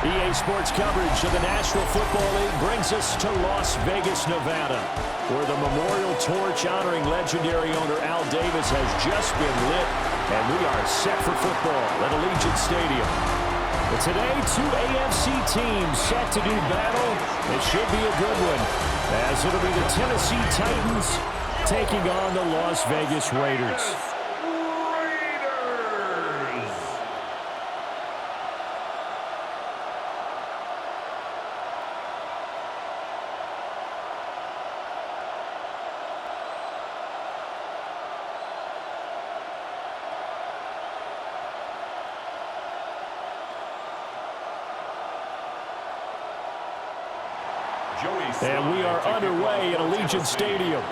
EA Sports coverage of the National Football League brings us to Las Vegas, Nevada, where the memorial torch honoring legendary owner Al Davis has just been lit, and we are set for football at Allegiant Stadium. But today, two AFC teams set to do battle. It should be a good one, as it'll be the Tennessee Titans taking on the Las Vegas Raiders. And we are underway at Allegiant Stadium.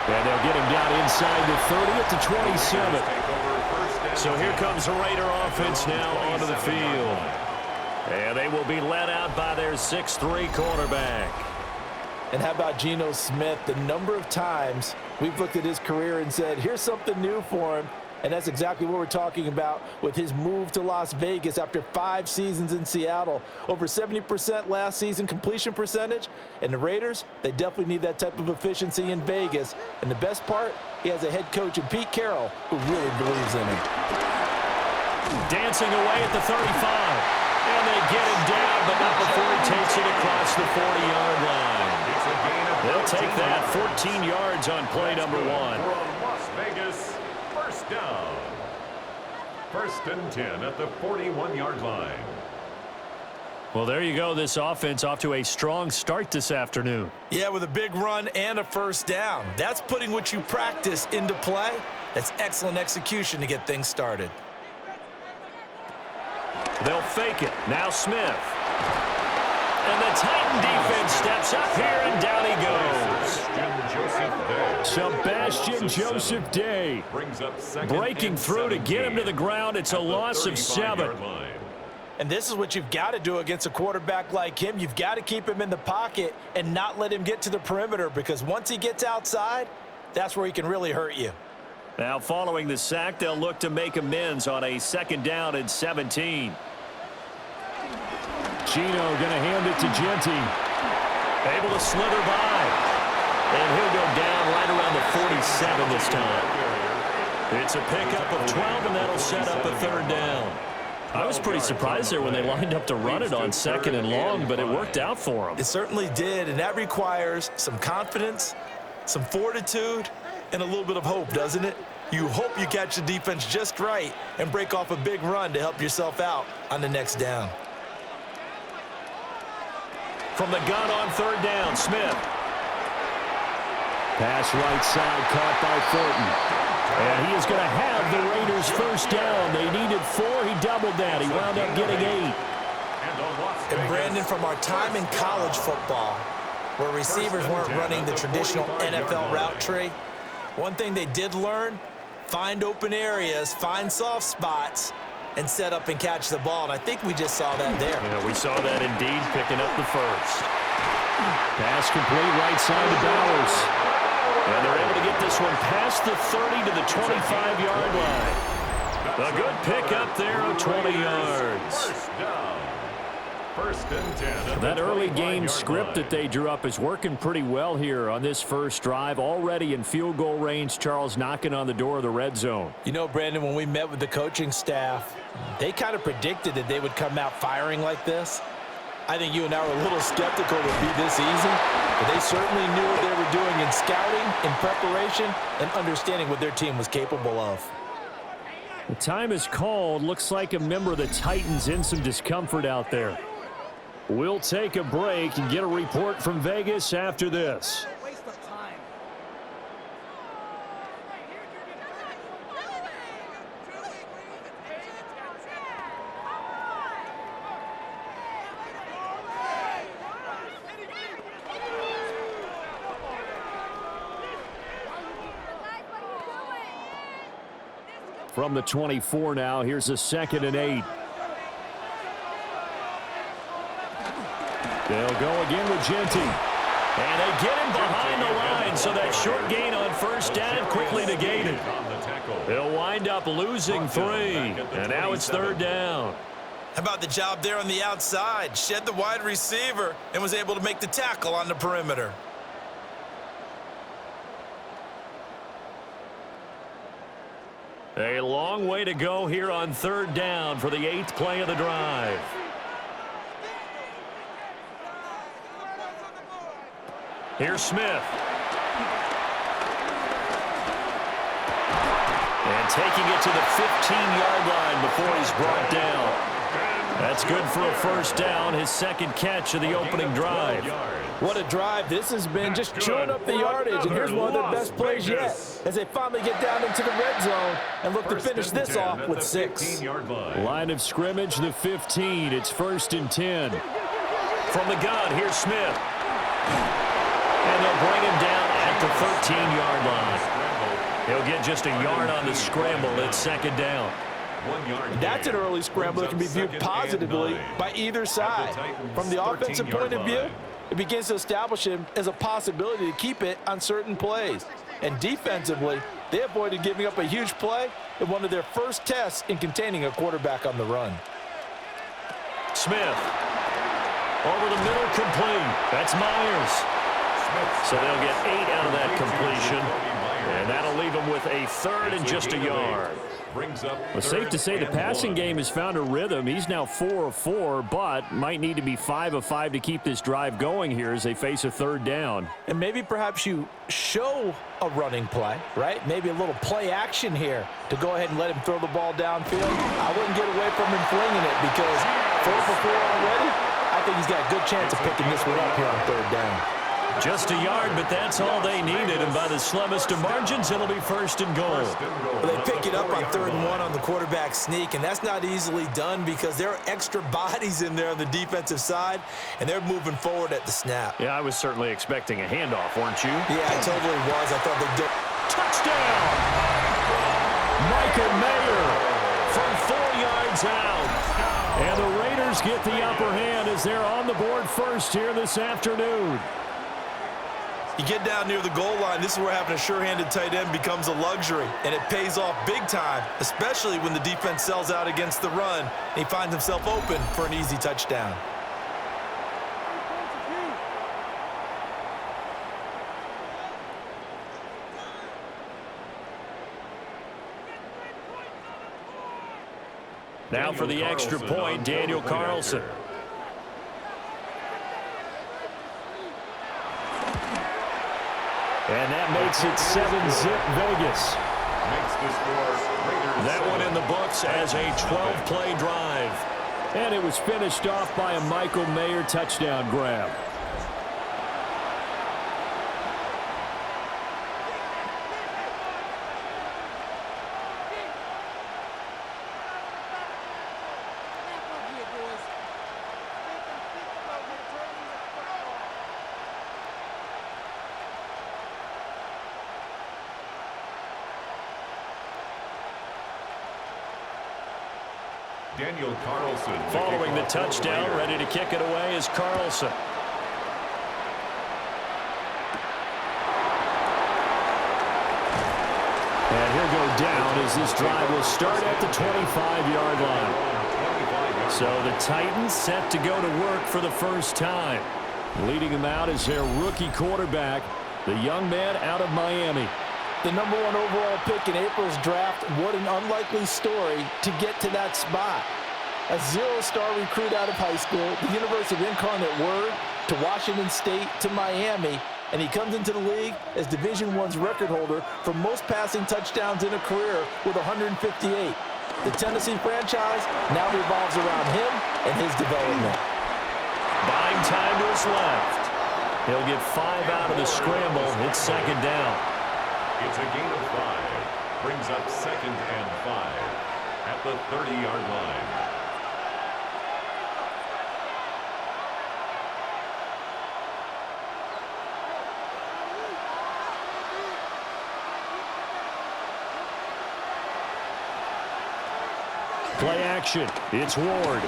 And they'll get him down inside the 30 at the 27. So here comes the Raider offense now onto the field. And they will be led out by their 6'3" quarterback. And how about Geno Smith? The number of times we've looked at his career and said, here's something new for him. And that's exactly what we're talking about with his move to Las Vegas after 5 seasons in Seattle. Over 70% last season completion percentage. And the Raiders, they definitely need that type of efficiency in Vegas. And the best part, he has a head coach in Pete Carroll who really believes in him. Dancing away at the 35. And they get him down, but not before he takes it across the 40-yard line. They'll take that 14 yards on play number 1. Las Vegas. First down. 1st and 10 at the 41-yard line. Well, there you go. This offense off to a strong start this afternoon. Yeah, with a big run and a first down. That's putting what you practice into play. That's excellent execution to get things started. They'll fake it. Now Smith. And the Titan defense steps up here, and down he goes. Sebastian Joseph Day breaking through to get him to the ground. It's a loss of 7. And this is what you've got to do against a quarterback like him. You've got to keep him in the pocket and not let him get to the perimeter, because once he gets outside, that's where he can really hurt you. Now following the sack, they'll look to make amends on a 2nd down and 17. Geno going to hand it to Genty. Able to slither by. And he'll go down right around the 47 this time. It's a pickup of 12, and that'll set up a 3rd down. I was pretty surprised there when they lined up to run it on 2nd and long, but it worked out for them. It certainly did, and that requires some confidence, some fortitude, and a little bit of hope, doesn't it? You hope you catch the defense just right and break off a big run to help yourself out on the next down. From the gun on 3rd down, Smith. Pass right side caught by Thornton. And he is going to have the Raiders' first down. They needed 4. He doubled that. He wound up getting 8. And Brandon, from our time in college football, where receivers weren't running the traditional NFL route tree, one thing they did learn, find open areas, find soft spots, and set up and catch the ball. And I think we just saw that there. Yeah, we saw that indeed, picking up the first. Pass complete right side to Bowers. And they're able to get this one past the 30 to the 25-yard line. A good pickup there of 20 yards. First and 10. That early game script that they drew up is working pretty well here on this first drive. Already in field goal range, Charles knocking on the door of the red zone. You know, Brandon, when we met with the coaching staff, they kind of predicted that they would come out firing like this. I think you and I were a little skeptical it would be this easy, but they certainly knew what they were doing in scouting, in preparation, and understanding what their team was capable of. The time is called. Looks like a member of the Titans in some discomfort out there. We'll take a break and get a report from Vegas after this. From the 24 now, here's a 2nd and 8. They'll go again with Genty. And they get him behind the line, so that short gain on first down quickly wind up losing 3. And now it's 3rd down. How about the job there on the outside? Shed the wide receiver and was able to make the tackle on the perimeter. A long way to go here on 3rd down for the 8th play of the drive. Here's Smith. And taking it to the 15-yard line before he's brought down. That's good for a 1st down, his 2nd catch of the opening drive. What a drive this has been, just chewing up the yardage, and here's one of their best plays yet as they finally get down into the red zone and look to finish this off with 6. Line of scrimmage, the 15. It's 1st and 10. From the gun, here's Smith. And they'll bring him down at the 13-yard line. He'll get just a yard on the scramble. It's 2nd down. That's an early scramble that can be viewed positively by either side. From the offensive point of view, it begins to establish him as a possibility to keep it on certain plays. And defensively, they avoided giving up a huge play in one of their first tests in containing a quarterback on the run. Smith. Over the middle, complete. That's Myers. So they'll get 8 out of that completion. And that'll leave them with a 3rd and just a yard. Well, safe to say the passing game has found a rhythm. He's now 4 of 4, but might need to be 5 of 5 to keep this drive going here as they face a 3rd down. And maybe perhaps you show a running play, right? Maybe a little play action here to go ahead and let him throw the ball downfield. I wouldn't get away from him flinging it because 4 for 4 already, I think he's got a good chance of picking this one up here on 3rd down. Just a yard, but that's all they needed. And by the slimmest of margins, it'll be 1st and goal. Well, they pick it up on 3rd and 1 on the quarterback sneak, and that's not easily done because there are extra bodies in there on the defensive side, and they're moving forward at the snap. Yeah, I was certainly expecting a handoff, weren't you? Yeah, I totally was. I thought they'd do. Touchdown! Michael Mayer from 4 yards out. And the Raiders get the upper hand as they're on the board first here this afternoon. You get down near the goal line, this is where having a sure-handed tight end becomes a luxury, and it pays off big time, especially when the defense sells out against the run, and he finds himself open for an easy touchdown. Now for the extra point, Daniel Carlson. And that makes it 7-zip Vegas. That one in the books as a 12-play drive. And it was finished off by a Michael Mayer touchdown grab. Daniel Carlson. Following the touchdown, ready to kick it away is Carlson. And he'll go down as this drive will start at the 25-yard line. So the Titans set to go to work for the first time. Leading them out is their rookie quarterback, the young man out of Miami. The #1 overall pick in April's draft, what an unlikely story to get to that spot. A 0-star recruit out of high school, the University of Incarnate Word, to Washington State, to Miami, and he comes into the league as Division I's record holder for most passing touchdowns in a career with 158. The Tennessee franchise now revolves around him and his development. Buying time to his left. He'll get 5 out of the scramble. It's 2nd down. It's a gain of 5. Brings up 2nd and 5 at the 30-yard line. Play action. It's Ward.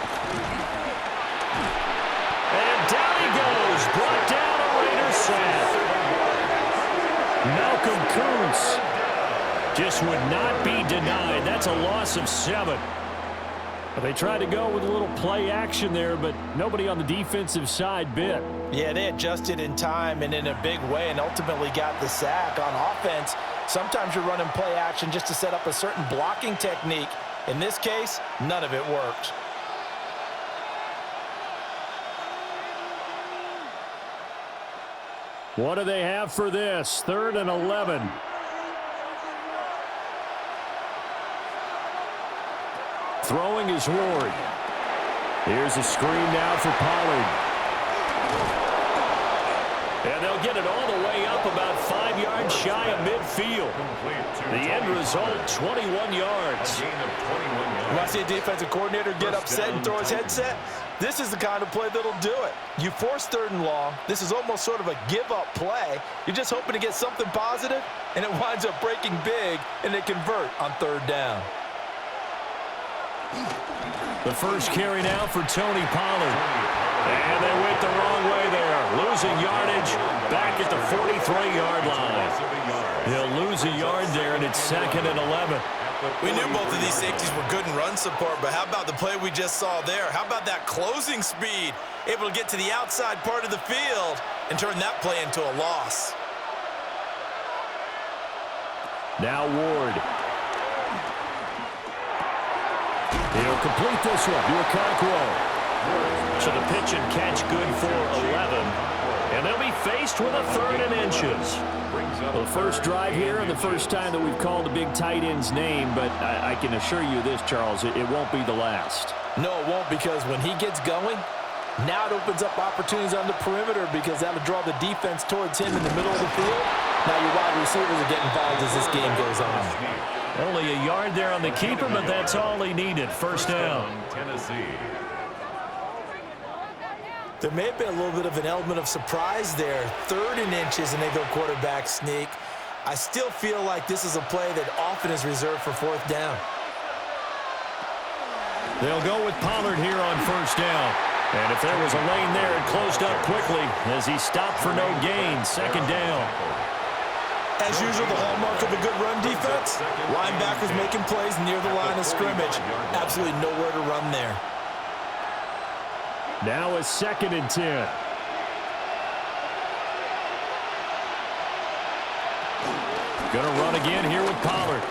And down he goes. Brought down a Raiders sack. Malcolm Kuntz just would not be denied. That's a loss of 7. They tried to go with a little play action there, but nobody on the defensive side bit. Yeah, they adjusted in time and in a big way and ultimately got the sack. On offense, sometimes you're running play action just to set up a certain blocking technique. In this case, none of it worked. What do they have for this? 3rd and 11. Throwing is Ward. Here's a screen now for Pollard. And they'll get it all the way up about 5 yards shy of midfield. The end result, 21 yards. When I see a defensive coordinator get upset and throw his headset, this is the kind of play that'll do it. You force 3rd and long. This is almost sort of a give-up play. You're just hoping to get something positive, and it winds up breaking big, and they convert on 3rd down. The first carry now for Tony Pollard. And they went the wrong way there. Losing yardage back at the 43-yard line. He'll lose a yard there, and it's 2nd and 11. We knew both of these safeties were good in run support, but how about the play we just saw there? How about that closing speed? Able to get to the outside part of the field and turn that play into a loss. Now Ward. He'll complete this one to Okonkwo. So the pitch and catch good for 11. And they'll be faced with a 3rd and inches. Well, the first drive here and the first time that we've called the big tight end's name, but I can assure you this, Charles, it won't be the last. No, it won't, because when he gets going, now it opens up opportunities on the perimeter because that'll draw the defense towards him in the middle of the field. Now your wide receivers are getting involved as this game goes on. Only a yard there on the keeper, but that's all he needed. First down. Tennessee. There may have been a little bit of an element of surprise there. 3rd and inches, and they go quarterback sneak. I still feel like this is a play that often is reserved for 4th down. They'll go with Pollard here on first down. And if there was a lane there, it closed up quickly as he stopped for no gain. 2nd down. As usual, the hallmark of a good run defense, linebackers making plays near the line of scrimmage. Absolutely nowhere to run there. Now a 2nd and 10. Gonna run again here with Pollard.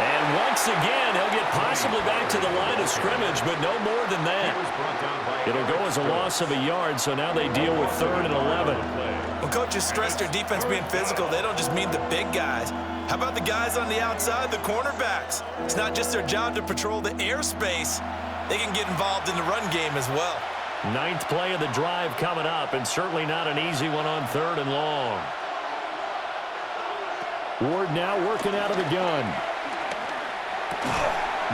And once again, he'll get possibly back to the line of scrimmage, but no more than that. It'll go as a loss of a yard, so now they deal with 3rd and 11. When coaches stress their defense being physical, they don't just mean the big guys. How about the guys on the outside, the cornerbacks? It's not just their job to patrol the airspace. They can get involved in the run game as well. 9th play of the drive coming up, and certainly not an easy one on 3rd and long. Ward now working out of the gun.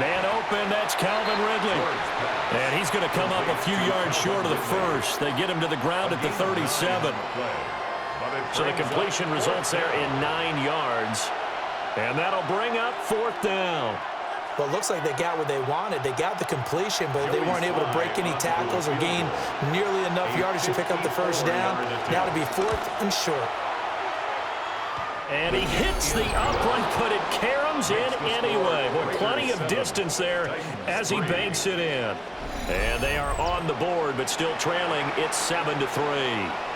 Man open, that's Calvin Ridley. And he's going to come up a few yards short of the first. They get him to the ground at the 37. So the completion results there in 9 yards. And that'll bring up 4th down. Well, it looks like they got what they wanted. They got the completion, but they weren't able to break any tackles or gain nearly enough yardage to pick up the first down. Now to be 4th and short. And he hits the upright, but it caroms in anyway. Well, plenty of distance there as he banks it in. And they are on the board, but still trailing. It's 7-3.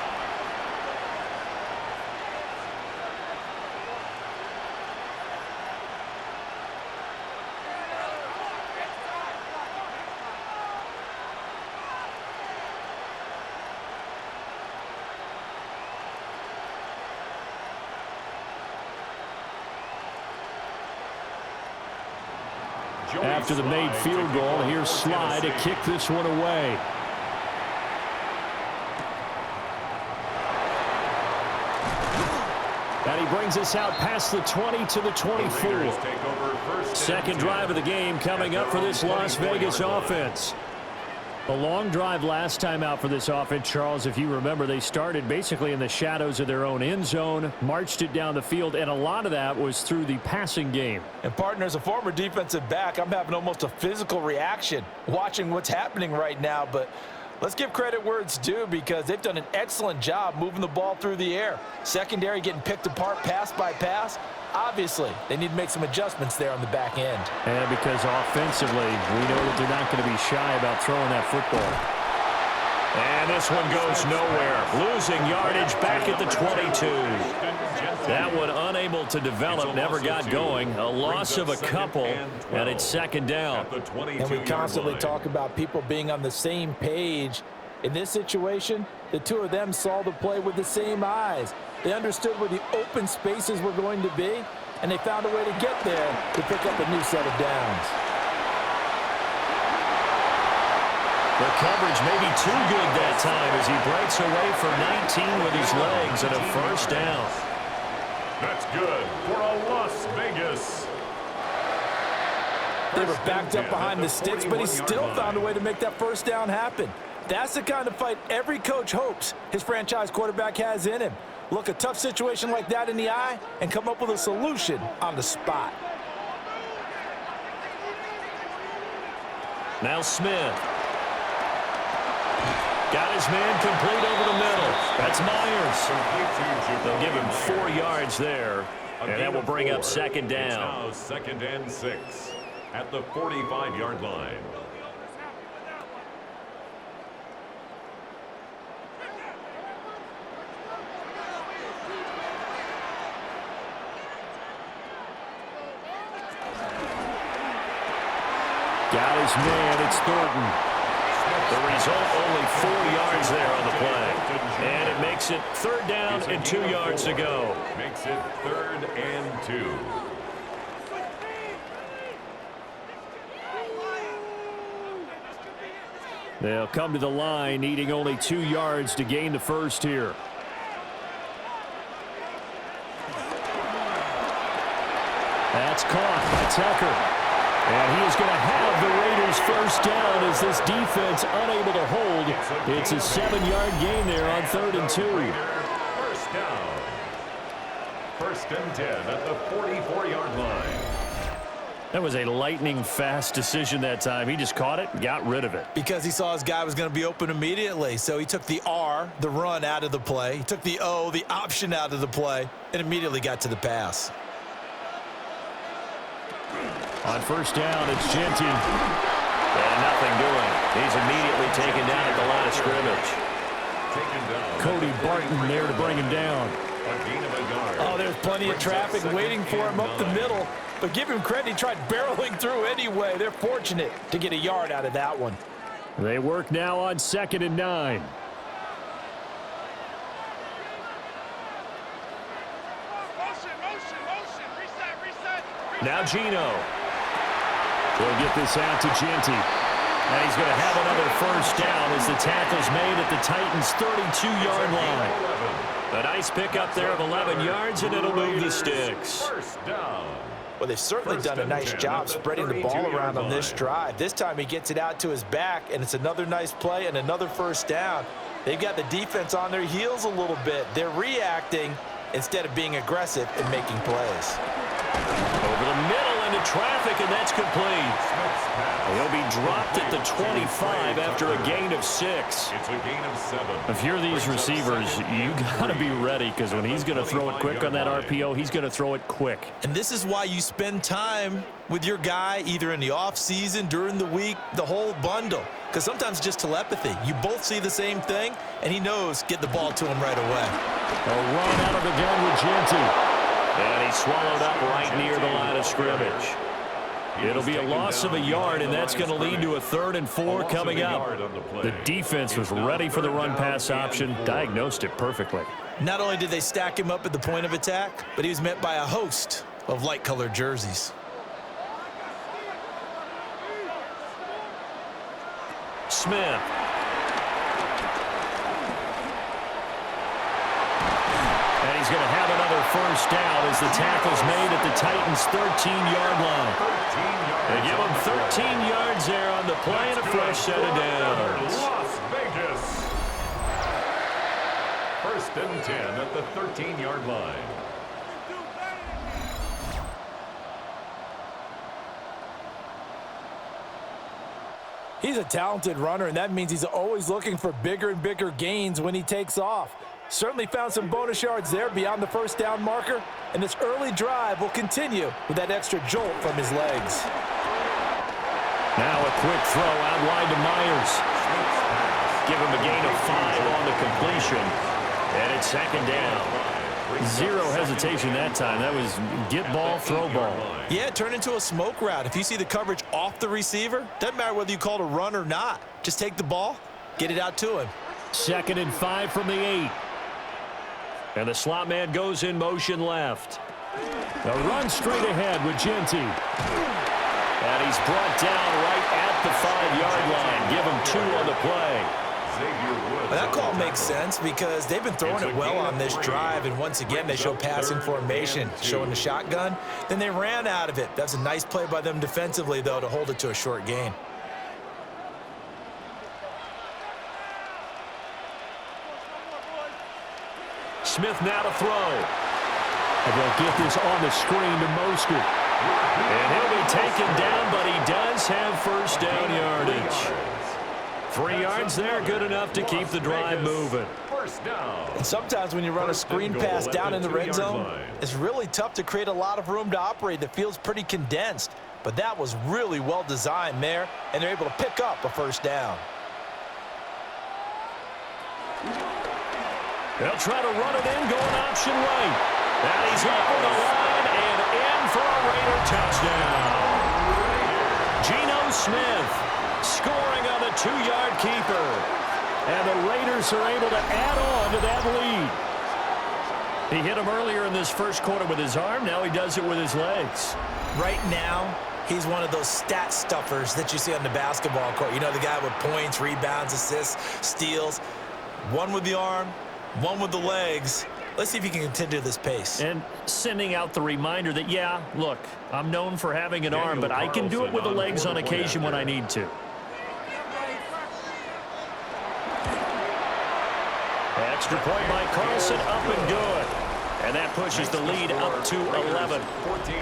After the made field goal, here's Sly to kick this one away. And he brings us out past the 20 to the 24. Second drive of the game coming up for this Las Vegas offense. A long drive last time out for this offense, Charles. If you remember, they started basically in the shadows of their own end zone, marched it down the field, and a lot of that was through the passing game. And partner, as a former defensive back, I'm having almost a physical reaction watching what's happening right now. But Let's give credit where it's due because they've done an excellent job moving the ball through the air. Secondary getting picked apart pass by pass. Obviously, they need to make some adjustments there on the back end. And because offensively, we know that they're not going to be shy about throwing that football. And this one goes nowhere. Losing yardage back at the 22. That one unable to develop, never got going. A loss of a couple, and it's second down. And we constantly talk about people being on the same page. In this situation, the two of them saw the play with the same eyes. They understood where the open spaces were going to be, and they found a way to get there to pick up a new set of downs. The coverage may be too good that time as he breaks away for 19 with his legs and a first down. That's good for a Las Vegas. They were backed up behind the sticks, but he still found a way to make that first down happen. That's the kind of fight every coach hopes his franchise quarterback has in him. Look a tough situation like that in the eye and come up with a solution on the spot. Now Smith. Got his man complete over the middle. That's Myers. They'll give him 4 yards there, and that will bring up second down. It's now 2nd and 6 at the 45-yard line. Got his man. It's Thornton. The result, only 4 yards there on the play. And it makes it 3rd down and 2 yards to go. Makes it 3rd and 2. They'll come to the line, needing only 2 yards to gain the first here. That's caught by Tucker. And he is going to have the Raiders first down as this defense unable to hold. It's a 7-yard gain there on 3rd and 2. First down. 1st and 10 at the 44-yard line. That was a lightning-fast decision that time. He just caught it and got rid of it. Because he saw his guy was going to be open immediately. So he took the R, the run, out of the play. He took the O, the option, out of the play, and immediately got to the pass. On first down, it's Genty. And nothing doing. He's immediately taken down at the line of scrimmage. Cody Barton there to bring him down. Oh, there's plenty of traffic waiting for him up the middle. But give him credit, he tried barreling through anyway. They're fortunate to get a yard out of that one. They work now on 2nd and 9. Now Gino. They'll get this out to Genty. And he's going to have another first down as the tackle's made at the Titans' 32-yard line. A nice pickup there of 11 yards, and it'll move the sticks. First down. Well, they've certainly done a nice job spreading the ball around on this drive. This time he gets it out to his back, and it's another nice play and another first down. They've got the defense on their heels a little bit. They're reacting instead of being aggressive and making plays. Over the middle into traffic, and that's complete. He'll be dropped at the 25 after a gain of 6. It's a gain of 7. If you're these receivers, you got to be ready because when he's going to throw it quick on that RPO, he's going to throw it quick. And this is why you spend time with your guy either in the offseason, during the week, the whole bundle. Because sometimes just telepathy. You both see the same thing, and he knows get the ball to him right away. A run out of the gun with Genty. And he's swallowed up right near the line of scrimmage. It'll be a loss of a yard, and that's going to lead to a 3rd and 4 coming up. The defense was ready for the run-pass option, diagnosed it perfectly. Not only did they stack him up at the point of attack, but he was met by a host of light-colored jerseys. Smith. And he's going to have another first down as the tackle's made at the Titans' 13-yard line. They give him 13 yards there on the play and a fresh set of downs. Las Vegas. 1st and 10 at the 13-yard line. He's a talented runner, and that means he's always looking for bigger and bigger gains when he takes off. Certainly found some bonus yards there beyond the first down marker, and this early drive will continue with that extra jolt from his legs. Now a quick throw out wide to Myers. Give him a gain of 5 on the completion, and it's second down. Zero hesitation that time. That was get ball, throw ball. Yeah, turn into a smoke route. If you see the coverage off the receiver, doesn't matter whether you call it a run or not. Just take the ball, get it out to him. 2nd and 5 from the 8. And the slot man goes in motion left. A run straight ahead with Genty. And he's brought down right at the 5-yard line. Give him 2 on the play. Well, that call makes sense because they've been throwing it well on this drive, and once again they show passing formation, showing the shotgun. Then they ran out of it. That's a nice play by them defensively, though, to hold it to a short gain. Smith now to throw. And they'll get this on the screen to Mostert. And he'll be taken down, but he does have first down yardage. 3 yards there, good enough to keep the drive moving. And sometimes when you run a screen pass down in the red zone, it's really tough to create a lot of room to operate that feels pretty condensed. But that was really well designed there, and they're able to pick up a first down. They'll try to run it in, going option right. And he's over the line and in for a Raider touchdown. Geno Smith scoring on the 2-yard keeper. And the Raiders are able to add on to that lead. He hit him earlier in this first quarter with his arm. Now he does it with his legs. Right now, he's one of those stat stuffers that you see on the basketball court. You know, the guy with points, rebounds, assists, steals. One with the arm, one with the legs. Let's see if he can continue this pace. And sending out the reminder that, yeah, look, I'm known for having an arm, but I can do it with the legs on occasion when I need to. Extra point by Carlson, up and good. And that pushes the lead up to 11. 14.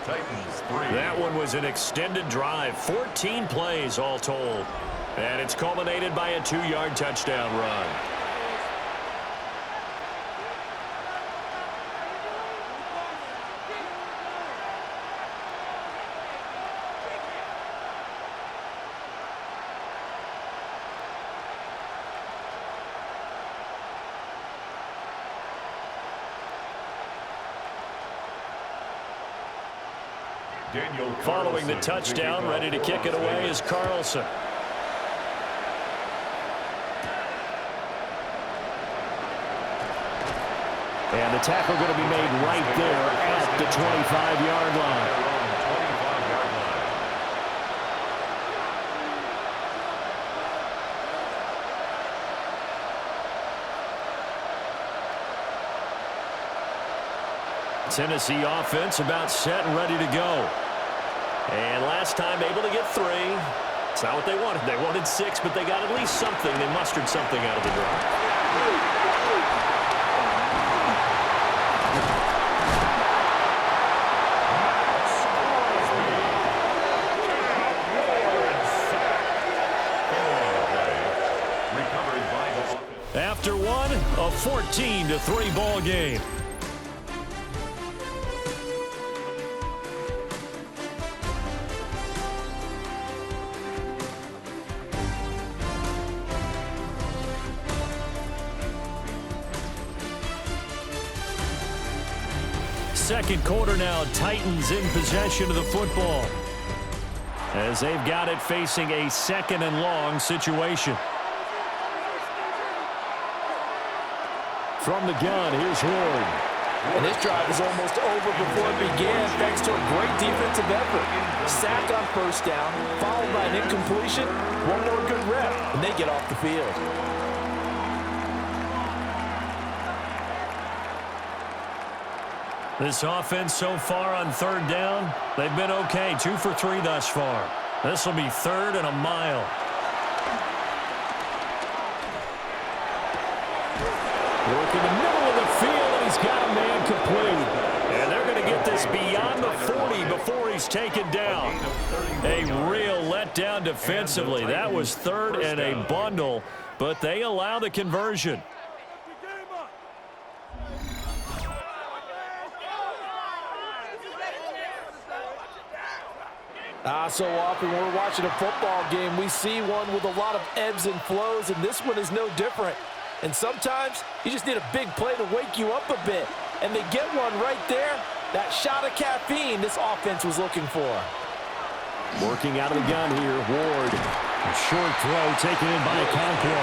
Titans 3. That one was an extended drive, 14 plays all told. And it's culminated by a 2-yard touchdown run. Following the touchdown, ready to kick it away is Carlson. And the tackle going to be made right there at the 25-yard line. Tennessee offense about set and ready to go. And last time able to get 3. It's not what they wanted. They wanted 6, but they got at least something. They mustered something out of the drive. After one, a 14-3 ball game. Second quarter now, Titans in possession of the football as they've got it facing a 2nd and long situation. From the gun, here's Ward. And this drive is almost over before it began thanks to a great defensive effort. Sack on first down, followed by an incompletion. One more good rep, and they get off the field. This offense so far on 3rd down, they've been okay. 2 for 3 thus far. This will be 3rd and a mile. Work in the middle of the field, and he's got a man complete. And they're going to get this is beyond the 40 before he's taken down. A real letdown defensively. That was third and a bundle, but they allow the conversion. So often when we're watching a football game, we see one with a lot of ebbs and flows, and this one is no different. And sometimes you just need a big play to wake you up a bit. And they get one right there. That shot of caffeine this offense was looking for. Working out of the gun here, Ward. A short throw taken in by Okonkwo.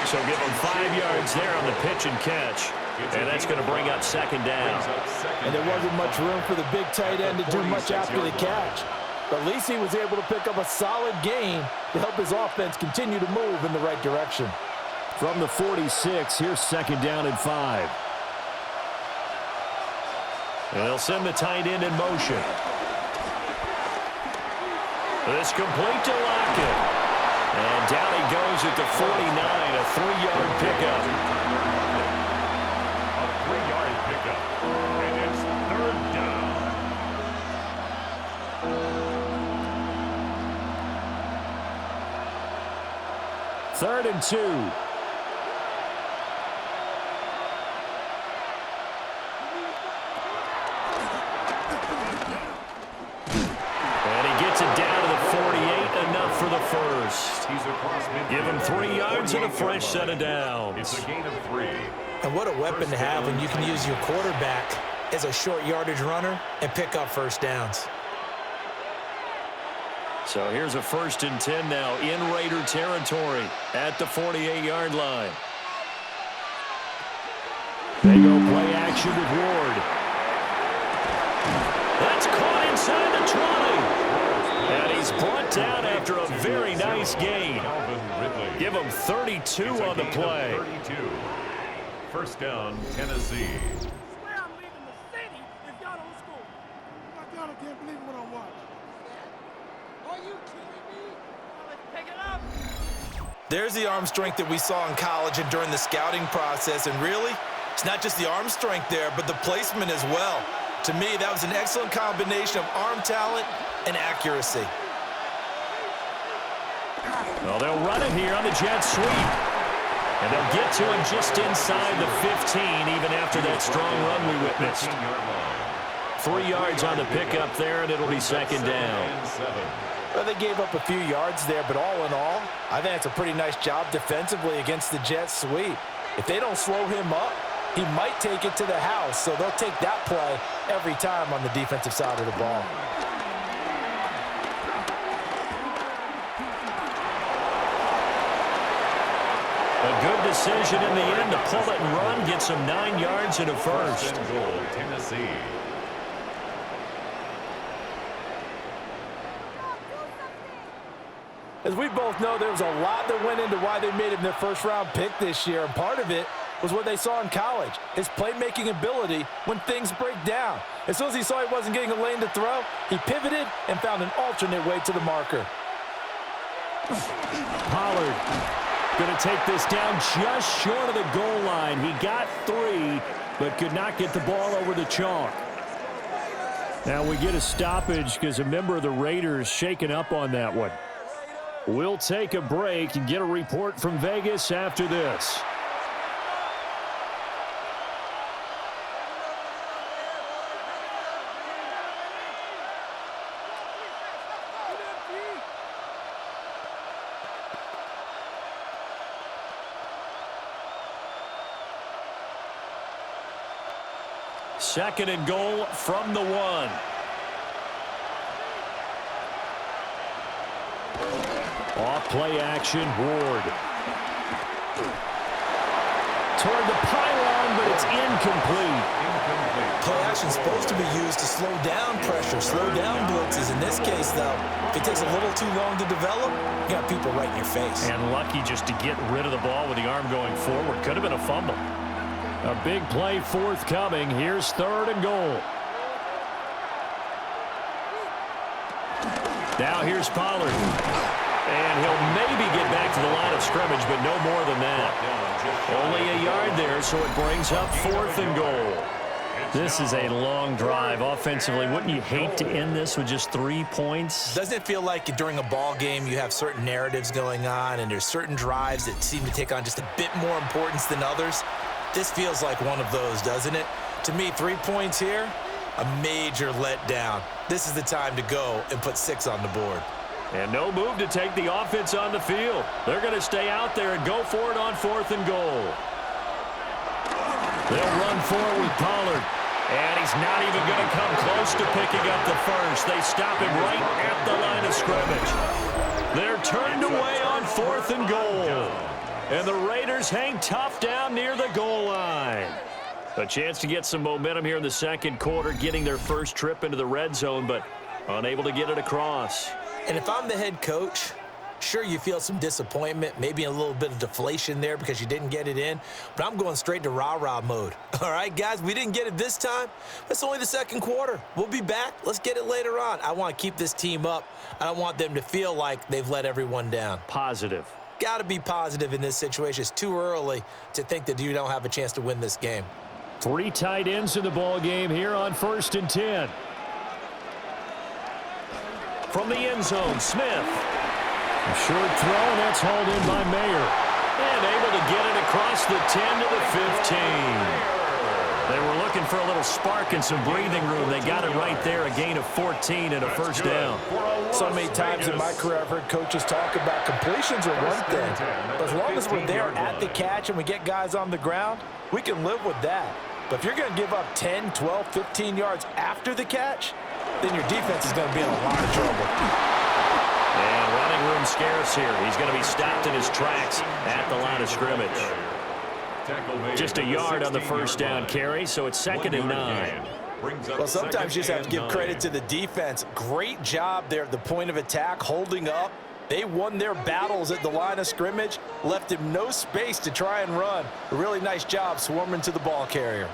So give him 5 yards there on the pitch and catch. And that's going to bring up second down. And there wasn't much room for the big tight end to do much after the catch. But at least he was able to pick up a solid gain to help his offense continue to move in the right direction. From the 46, here's second down and 5. And they'll send the tight end in motion. This complete to Lockett. And down he goes at the 49, a 3-yard pickup. A 3-yard pickup. And it's third down. Third and 2. And he gets it down to the 48, enough for the first. Give him 3 yards and a fresh set of downs. It's a gain of 3. And what a weapon to have when you can use your quarterback as a short yardage runner and pick up first downs. So here's a 1st and 10 now in Raider territory at the 48-yard line. They go play action with Ward. That's caught inside the 20. And he's brought down after a very nice gain. Give him 32 on the play. 32. First down, Tennessee. I'm leaving the city if y'all don't score. My God, I can't believe what I'm watching. Are you kidding me? Let's pick it up. There's the arm strength that we saw in college and during the scouting process. And really, it's not just the arm strength there, but the placement as well. To me, that was an excellent combination of arm talent and accuracy. Well, they'll run it here on the jet sweep. And they'll get to him just inside the 15, even after that strong run we witnessed. 3 yards on the pickup there, and it'll be second down. Well, they gave up a few yards there, but all in all, I think it's a pretty nice job defensively against the jet sweep. If they don't slow him up, he might take it to the house, so they'll take that play every time on the defensive side of the ball. A good decision in the end to pull it and run, gets him 9 yards and a first. First and goal, Tennessee. As we both know, there was a lot that went into why they made him their first-round pick this year, and part of it was what they saw in college, his playmaking ability when things break down. As soon as he saw he wasn't getting a lane to throw, he pivoted and found an alternate way to the marker. Pollard going to take this down just short of the goal line. He got 3, but could not get the ball over the chalk. Now we get a stoppage because a member of the Raiders shaken up on that one. We'll take a break and get a report from Vegas after this. Second and goal from the 1. Off play action, Ward. Toward the pylon, but it's incomplete. Play action's supposed to be used to slow down pressure, slow down blitzes. In this case, though, if it takes a little too long to develop, you got people right in your face. And lucky just to get rid of the ball with the arm going forward. Could have been a fumble. A big play forthcoming. Here's third and goal. Now here's Pollard. And he'll maybe get back to the line of scrimmage, but no more than that. Only a yard there, so it brings up 4th and goal. This is a long drive offensively. Wouldn't you hate to end this with just 3 points? Doesn't it feel like during a ball game you have certain narratives going on and there's certain drives that seem to take on just a bit more importance than others? This feels like one of those, doesn't it? To me, 3 points here, a major letdown. This is the time to go and put 6 on the board. And no move to take the offense on the field. They're going to stay out there and go for it on 4th and goal. They'll run forward with Pollard. And he's not even going to come close to picking up the first. They stop him right at the line of scrimmage. They're turned away on 4th and goal. And the Raiders hang tough down near the goal line. A chance to get some momentum here in the second quarter, getting their first trip into the red zone, but unable to get it across. And if I'm the head coach, sure, you feel some disappointment, maybe a little bit of deflation there because you didn't get it in, but I'm going straight to rah-rah mode. All right, guys, we didn't get it this time. It's only the second quarter. We'll be back. Let's get it later on. I want to keep this team up. I don't want them to feel like they've let everyone down. Positive. Got to be positive in this situation. It's too early to think that you don't have a chance to win this game. 3 tight ends in the ball game here on 1st and 10. From the end zone, Smith. A short throw, and that's hauled in by Mayer. And able to get it across the 10 to the 15. They were looking for a little spark and some breathing room. They got it right there, a gain of 14 and a first down. So many times in my career I've heard coaches talk about completions are one thing. But as long as we're there at the catch and we get guys on the ground, we can live with that. But if you're going to give up 10, 12, 15 yards after the catch, then your defense is going to be in a lot of trouble. And running room scarce here. He's going to be stopped in his tracks at the line of scrimmage. Just a yard on the first down carry, so it's 2nd and 9. Well, sometimes you just have to give credit to the defense. Great job there at the point of attack, holding up. They won their battles at the line of scrimmage, left him no space to try and run. A really nice job swarming to the ball carrier.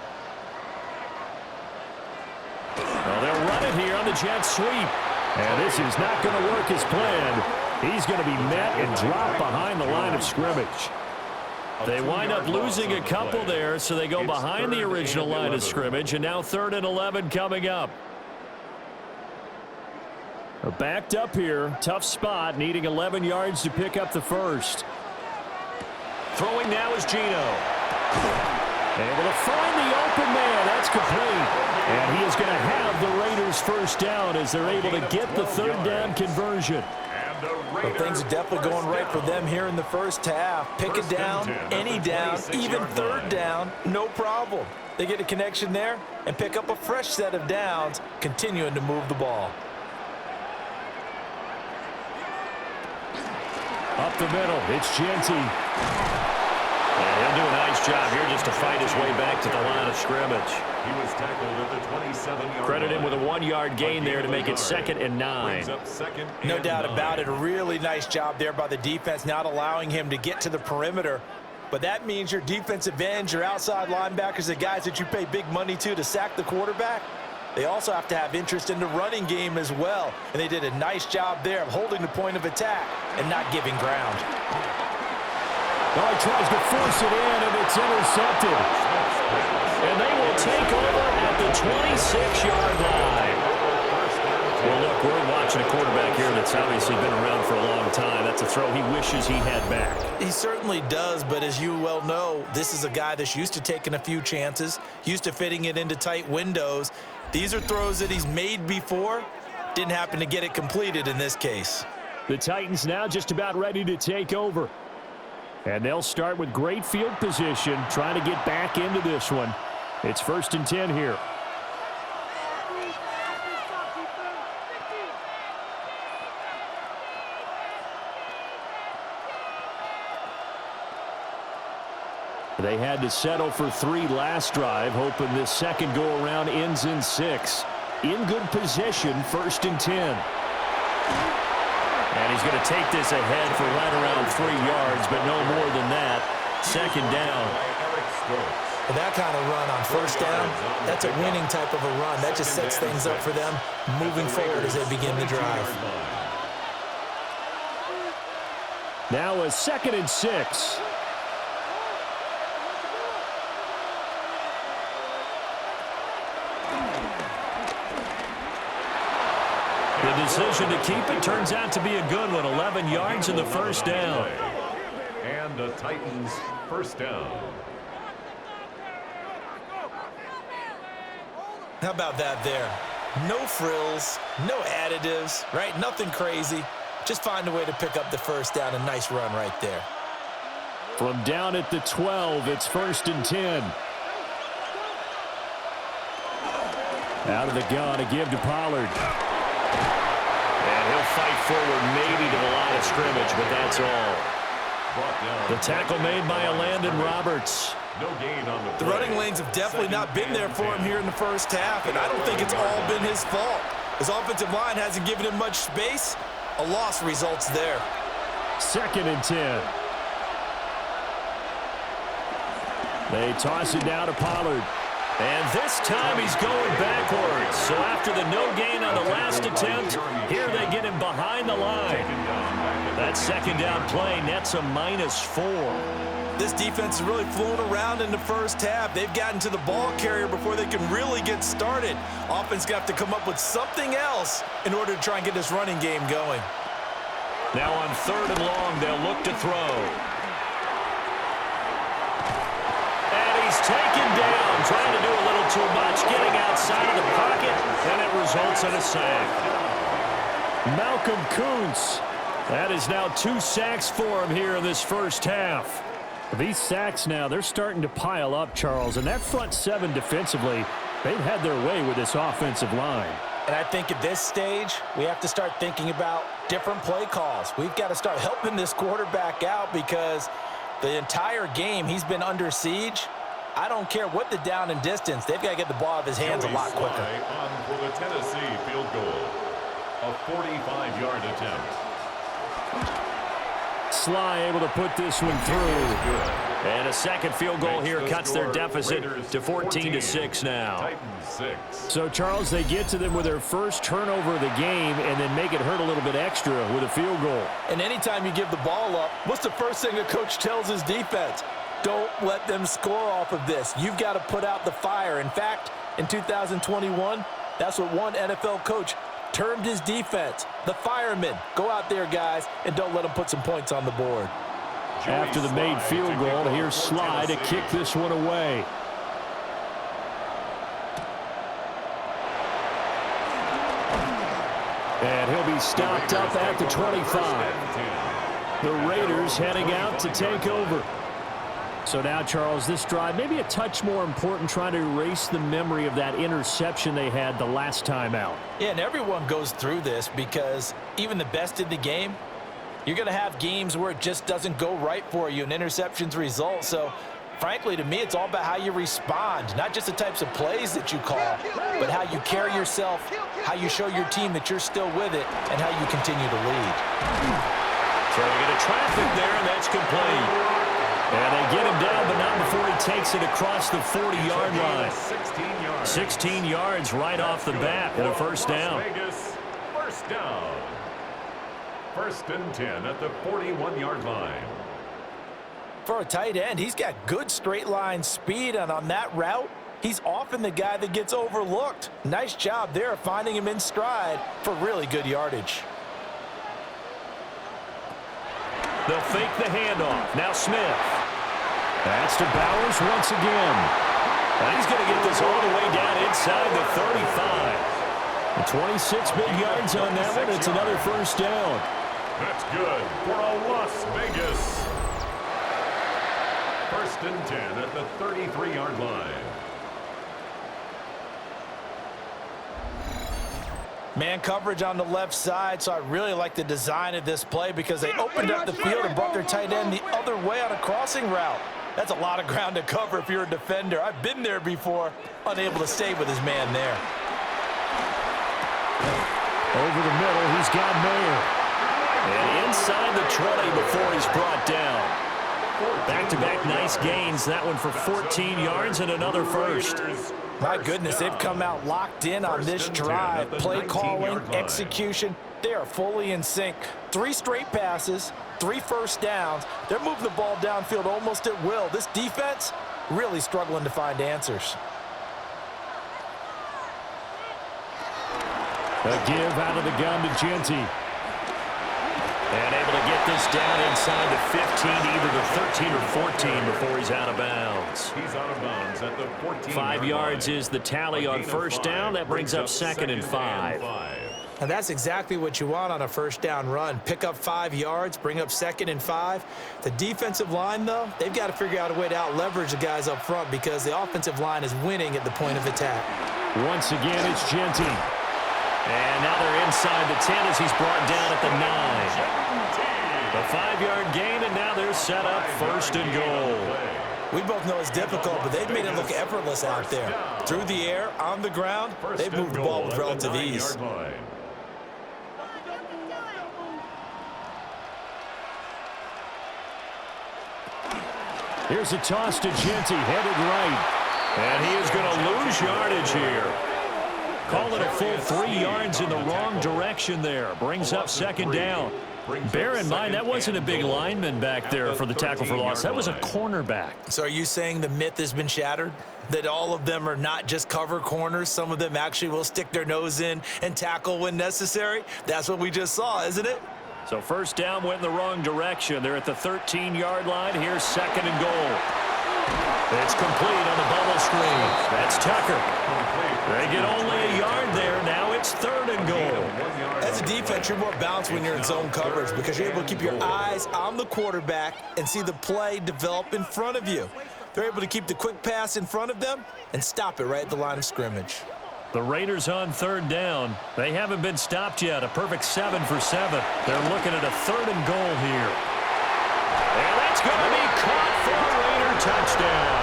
Well, they'll run it here on the jet sweep. And this is not going to work as planned. He's going to be met and dropped behind the line of scrimmage. They wind up losing a couple there, so they go behind the original line of scrimmage, and now 3rd and 11 coming up. They're backed up here. Tough spot, needing 11 yards to pick up the first. Throwing now is Gino. Able to find the open man. That's complete. And he is going to have the Raiders first down as they're able to get the 3rd down conversion. But things are definitely going right for them here in the first half. Pick it down, any down, even 3rd down, no problem. They get a connection there and pick up a fresh set of downs, continuing to move the ball. Up the middle, it's Genty. And he'll do a nice job here just to fight his way back to the line of scrimmage. He was tackled at the 27-yard Credit him line. with a 1-yard gain there to make it 2nd and 9. No doubt about it. A really nice job there by the defense, not allowing him to get to the perimeter. But that means your defensive ends, your outside linebackers, the guys that you pay big money to sack the quarterback, they also have to have interest in the running game as well. And they did a nice job there of holding the point of attack and not giving ground. Well, he tries to force it in, and it's intercepted. And they will take over at the 26-yard line. Well, look, we're watching a quarterback here that's obviously been around for a long time. That's a throw he wishes he had back. He certainly does, but as you well know, this is a guy that's used to taking a few chances, used to fitting it into tight windows. These are throws that he's made before. Didn't happen to get it completed in this case. The Titans now just about ready to take over. And they'll start with great field position, trying to get back into this one. It's 1st and 10 here. They had to settle for 3 last drive, hoping this second go-around ends in 6. In good position, 1st and 10. And he's going to take this ahead for right around 3 yards, but no more than that. 2nd down. And that kind of run on 1st down, that's a winning type of a run. That just sets things up for them moving forward as they begin the drive. Now a 2nd and 6. decision to keep it turns out to be a good one. 11 yards in the first down. And the Titans first down. How about that there? No frills, no additives, right? Nothing crazy. Just find a way to pick up the first down. A nice run right there. From down at the 12, it's 1st and 10. Out of the gun, a give to Pollard. And he'll fight forward maybe to the line of scrimmage, but that's all. The tackle made by Landon Roberts. No gain on The running lanes have definitely not been there for him here in the first half, and I don't think it's all been his fault. His offensive line hasn't given him much space. A loss results there. 2nd and 10. They toss it down to Pollard. And this time he's going backwards. So after the no gain on the last attempt, here they get him behind the line. That 2nd down play nets a -4. This defense has really flown around in the first half. They've gotten to the ball carrier before they can really get started. Offense got to come up with something else in order to try and get this running game going. Now on 3rd and long, they'll look to throw. And he's taken down, trying to do a little too much, getting outside of the pocket, and it results in a sack. Malcolm Kuntz. That is now 2 sacks for him here in this first half. These sacks now, they're starting to pile up, Charles, and that front 7 defensively, they've had their way with this offensive line. And I think at this stage, we have to start thinking about different play calls. We've got to start helping this quarterback out because the entire game he's been under siege. I don't care what the down and distance. They've got to get the ball out of his hands a lot quicker. On for the Tennessee field goal. A 45-yard attempt. Sly able to put this one through. And a second field goal here cuts their deficit to 14-6 now. Titans 6. So, Charles, they get to them with their first turnover of the game and then make it hurt a little bit extra with a field goal. And anytime you give the ball up, what's the first thing a coach tells his defense? Don't let them score off of this. You've got to put out the fire. In fact, in 2021, that's what one NFL coach termed his defense, the firemen. Go out there, guys, and don't let them put some points on the board. After the made field goal, here's Sly to kick this one away. And he'll be stopped up at the 25. The Raiders heading out to take over. So now, Charles, this drive maybe a touch more important, trying to erase the memory of that interception they had the last time out. Yeah, and everyone goes through this because even the best in the game, you're going to have games where it just doesn't go right for you and interceptions result. So, frankly, to me, it's all about how you respond, not just the types of plays that you call, but how you carry yourself, how you show your team that you're still with it, and how you continue to lead. Throwing into traffic there, and that's complete. And they get him down, but not before he takes it across the 40-yard line. 16 yards right off the bat and a first down. First down. 1st and 10 at the 41-yard line. For a tight end, he's got good straight line speed, and on that route, he's often the guy that gets overlooked. Nice job there finding him in stride for really good yardage. They'll fake the handoff. Now Smith. That's to Bowers once again. And he's going to get this all the way down inside the 35. The 26 big yards on that one. It's another first down. That's good for a Las Vegas. 1st and 10 at the 33-yard line. Man coverage on the left side, so I really like the design of this play because they opened up the field and brought their tight end the other way on a crossing route. That's a lot of ground to cover if you're a defender. I've been there before, unable to stay with his man there. Over the middle, he's got Mayer. And inside the 20 before he's brought down. Back-to-back nice gains. That one for 14 yards and another first. My goodness, they've come out locked in on this drive. Play calling, execution, they are fully in sync. 3 straight passes, 3 first downs. They're moving the ball downfield almost at will. This defense really struggling to find answers. A give out of the gun to Genty. And able to get this down inside the 15, either the 13 or 14 before he's out of bounds. He's out of bounds at the 14. 5 yards is the tally on first down. That brings up 2nd and 5. And that's exactly what you want on a first down run. Pick up 5 yards, bring up 2nd and 5. The defensive line, though, they've got to figure out a way to out-leverage the guys up front because the offensive line is winning at the point of attack. Once again, it's Genty. And now they're inside the 10 as he's brought down at the 9. The 5-yard gain, and now they're set up 1st and goal. We both know it's difficult, but they've made it look effortless out there. Through the air, on the ground, they've moved the ball with relative ease. Here's a toss to Genty, headed right. And he is going to lose yardage here. Call it a full 3 yards in the wrong direction there. Brings up 2nd down. Bear in mind, that wasn't a big lineman back there for the tackle for loss. That was a cornerback. So are you saying the myth has been shattered? That all of them are not just cover corners? Some of them actually will stick their nose in and tackle when necessary? That's what we just saw, isn't it? So first down went in the wrong direction. They're at the 13-yard line. Here's 2nd and goal. It's complete on the bubble screen. That's Tucker. They get only a yard there. Now it's 3rd and goal. As a defense, you're more balanced when you're in zone coverage because you're able to keep your eyes on the quarterback and see the play develop in front of you. They're able to keep the quick pass in front of them and stop it right at the line of scrimmage. The Raiders on 3rd down. They haven't been stopped yet. A perfect 7 for 7. They're looking at a 3rd and goal here. And that's going to be caught for a Raider touchdown.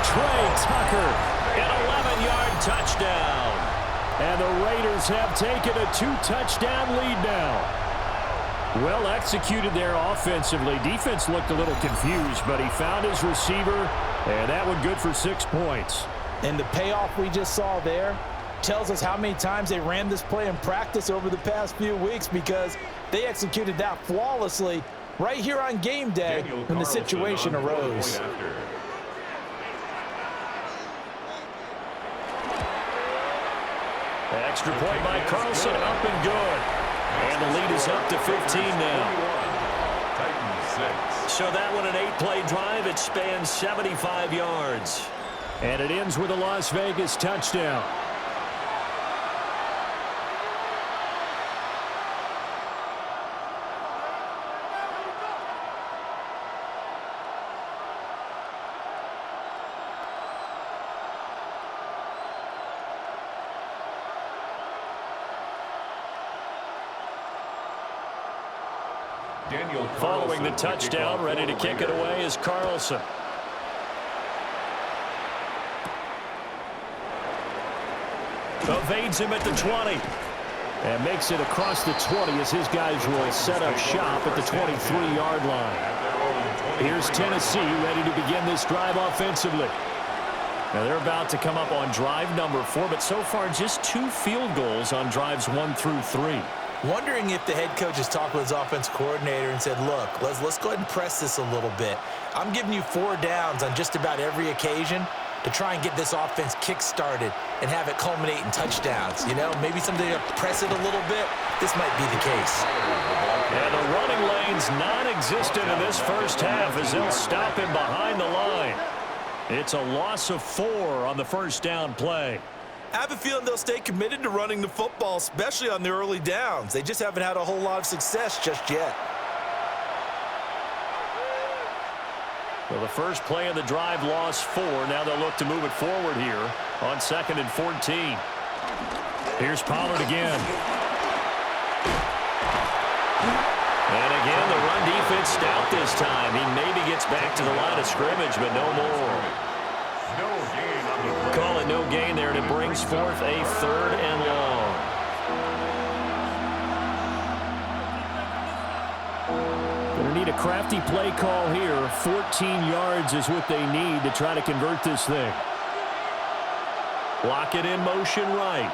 Trey Tucker, an 11-yard touchdown. And the Raiders have taken a 2-touchdown lead now. Well executed there offensively. Defense looked a little confused, but he found his receiver, and that one good for 6 points. And the payoff we just saw there tells us how many times they ran this play in practice over the past few weeks because they executed that flawlessly right here on game day when the situation arose. Extra point by Carlson, up and good. And the lead is up to 15 now. So that one an 8-play drive. It spans 75 yards. And it ends with a Las Vegas touchdown. Following the touchdown, ready to kick it away is Carlson. Evades him at the 20. And makes it across the 20 as his guys will set up shop at the 23-yard line. Here's Tennessee ready to begin this drive offensively. Now they're about to come up on drive number 4, but so far just 2 field goals on drives 1 through 3. Wondering if the head coach has talked with his offensive coordinator and said, look, let's go ahead and press this a little bit. I'm giving you 4 downs on just about every occasion to try and get this offense kick-started and have it culminate in touchdowns. You know, maybe something to press it a little bit. This might be the case. And the running lane's non-existent in this first half as they'll stop him behind the line. It's a loss of 4 on the first down play. I have a feeling they'll stay committed to running the football, especially on the early downs. They just haven't had a whole lot of success just yet. Well, the first play of the drive lost 4. Now they'll look to move it forward here on 2nd and 14. Here's Pollard again. And again, the run defense stout this time. He maybe gets back to the line of scrimmage, but no more. Call it no gain there, and it brings forth a 3rd and long. Going to need a crafty play call here. 14 yards is what they need to try to convert this thing. Lock it in motion right.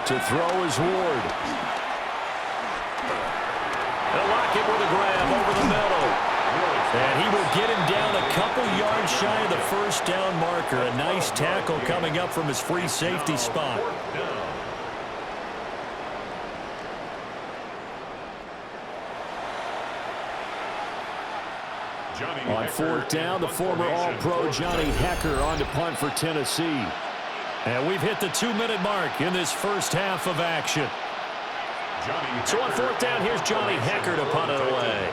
To throw is Ward. And Lockett with a grab over the middle. And he will get him down a couple yards shy of the first down marker. A nice tackle coming up from his free safety spot. On fourth down, the former All-Pro Johnny Hecker on to punt for Tennessee. And we've hit the 2-minute mark in this first half of action. So on fourth down, here's Johnny Hecker to punt it away.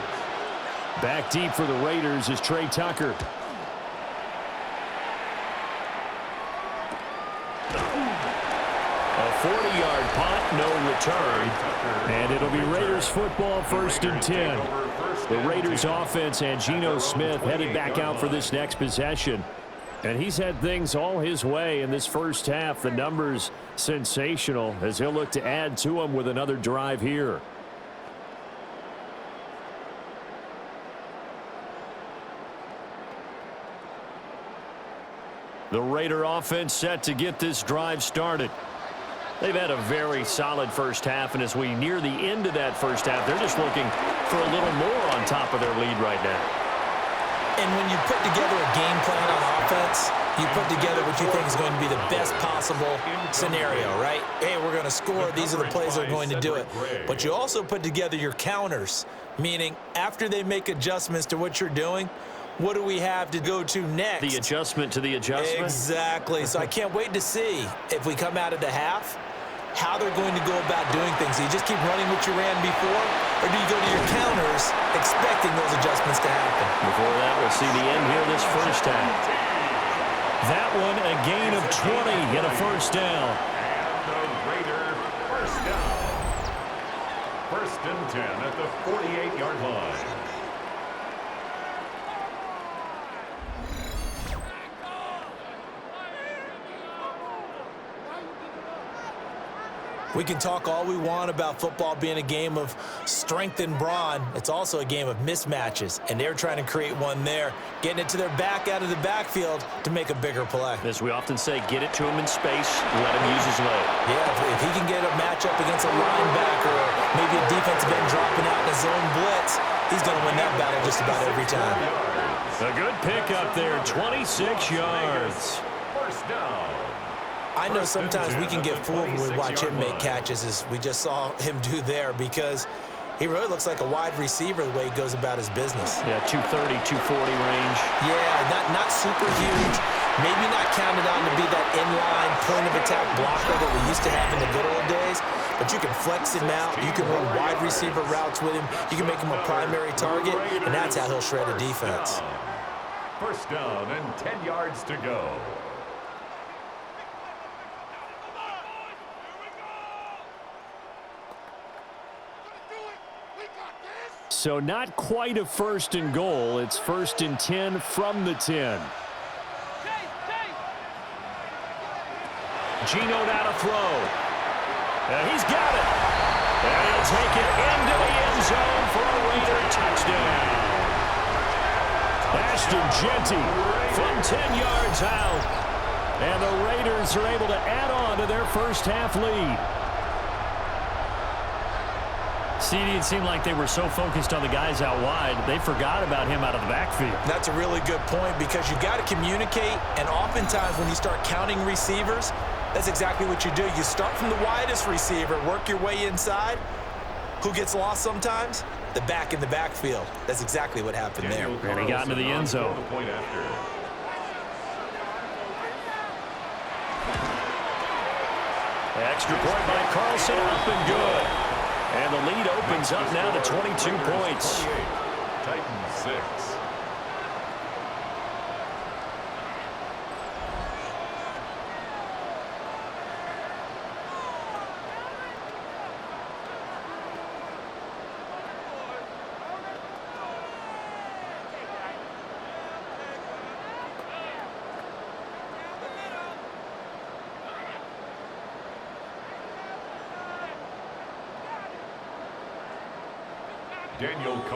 Back deep for the Raiders is Trey Tucker. A 40-yard punt, no return. And it'll be Raiders football, 1st and 10. The Raiders offense and Geno Smith headed back out for this next possession. And he's had things all his way in this first half. The numbers sensational as he'll look to add to them with another drive here. The Raider offense set to get this drive started. They've had a very solid first half, and as we near the end of that first half, they're just looking for a little more on top of their lead right now. And when you put together a game plan on offense, you put together what you think is going to be the best possible scenario, right? Hey, we're going to score. These are the plays that are going to do it. But you also put together your counters, meaning after they make adjustments to what you're doing, what do we have to go to next? The adjustment to the adjustment? Exactly. So I can't wait to see if we come out of the half, how they're going to go about doing things. Do you just keep running what you ran before, or do you go to your counters expecting those adjustments to happen? Before that, we'll see the end here this first half. That one, a gain of 20 and a first down. And the Raider first down. 1st and 10 at the 48-yard line. We can talk all we want about football being a game of strength and brawn. It's also a game of mismatches, and they're trying to create one there, getting it to their back out of the backfield to make a bigger play. As we often say, get it to him in space, let him use his leg. Yeah, if he can get a matchup against a linebacker or maybe a defensive end dropping out in a zone blitz, he's going to win that battle just about every time. A good pickup there, 26 yards. First down. I know sometimes we can get fooled when we watch him make catches, as we just saw him do there, because he really looks like a wide receiver the way he goes about his business. Yeah, 230, 240 range. Yeah, not super huge. Maybe not counted on to be that inline point of attack blocker that we used to have in the good old days, but you can flex him out. You can run wide receiver routes with him. You can make him a primary target, and that's how he'll shred a defense. First down and 10 yards to go. So not quite a 1st and goal. It's 1st and 10 from the 10. Geno now to throw. He's got it. And he'll take it into the end zone for a Raider touchdown. Ashton Jeanty from 10 yards out. And the Raiders are able to add on to their first half lead. CD, it seemed like they were so focused on the guys out wide, they forgot about him out of the backfield. That's a really good point, because you got to communicate, and oftentimes when you start counting receivers, that's exactly what you do. You start from the widest receiver, work your way inside. Who gets lost sometimes? The back in the backfield. That's exactly what happened there. And he got into the end zone. Extra point by Carlson, up and good. And the lead opens up now to 22 points. Titans 6.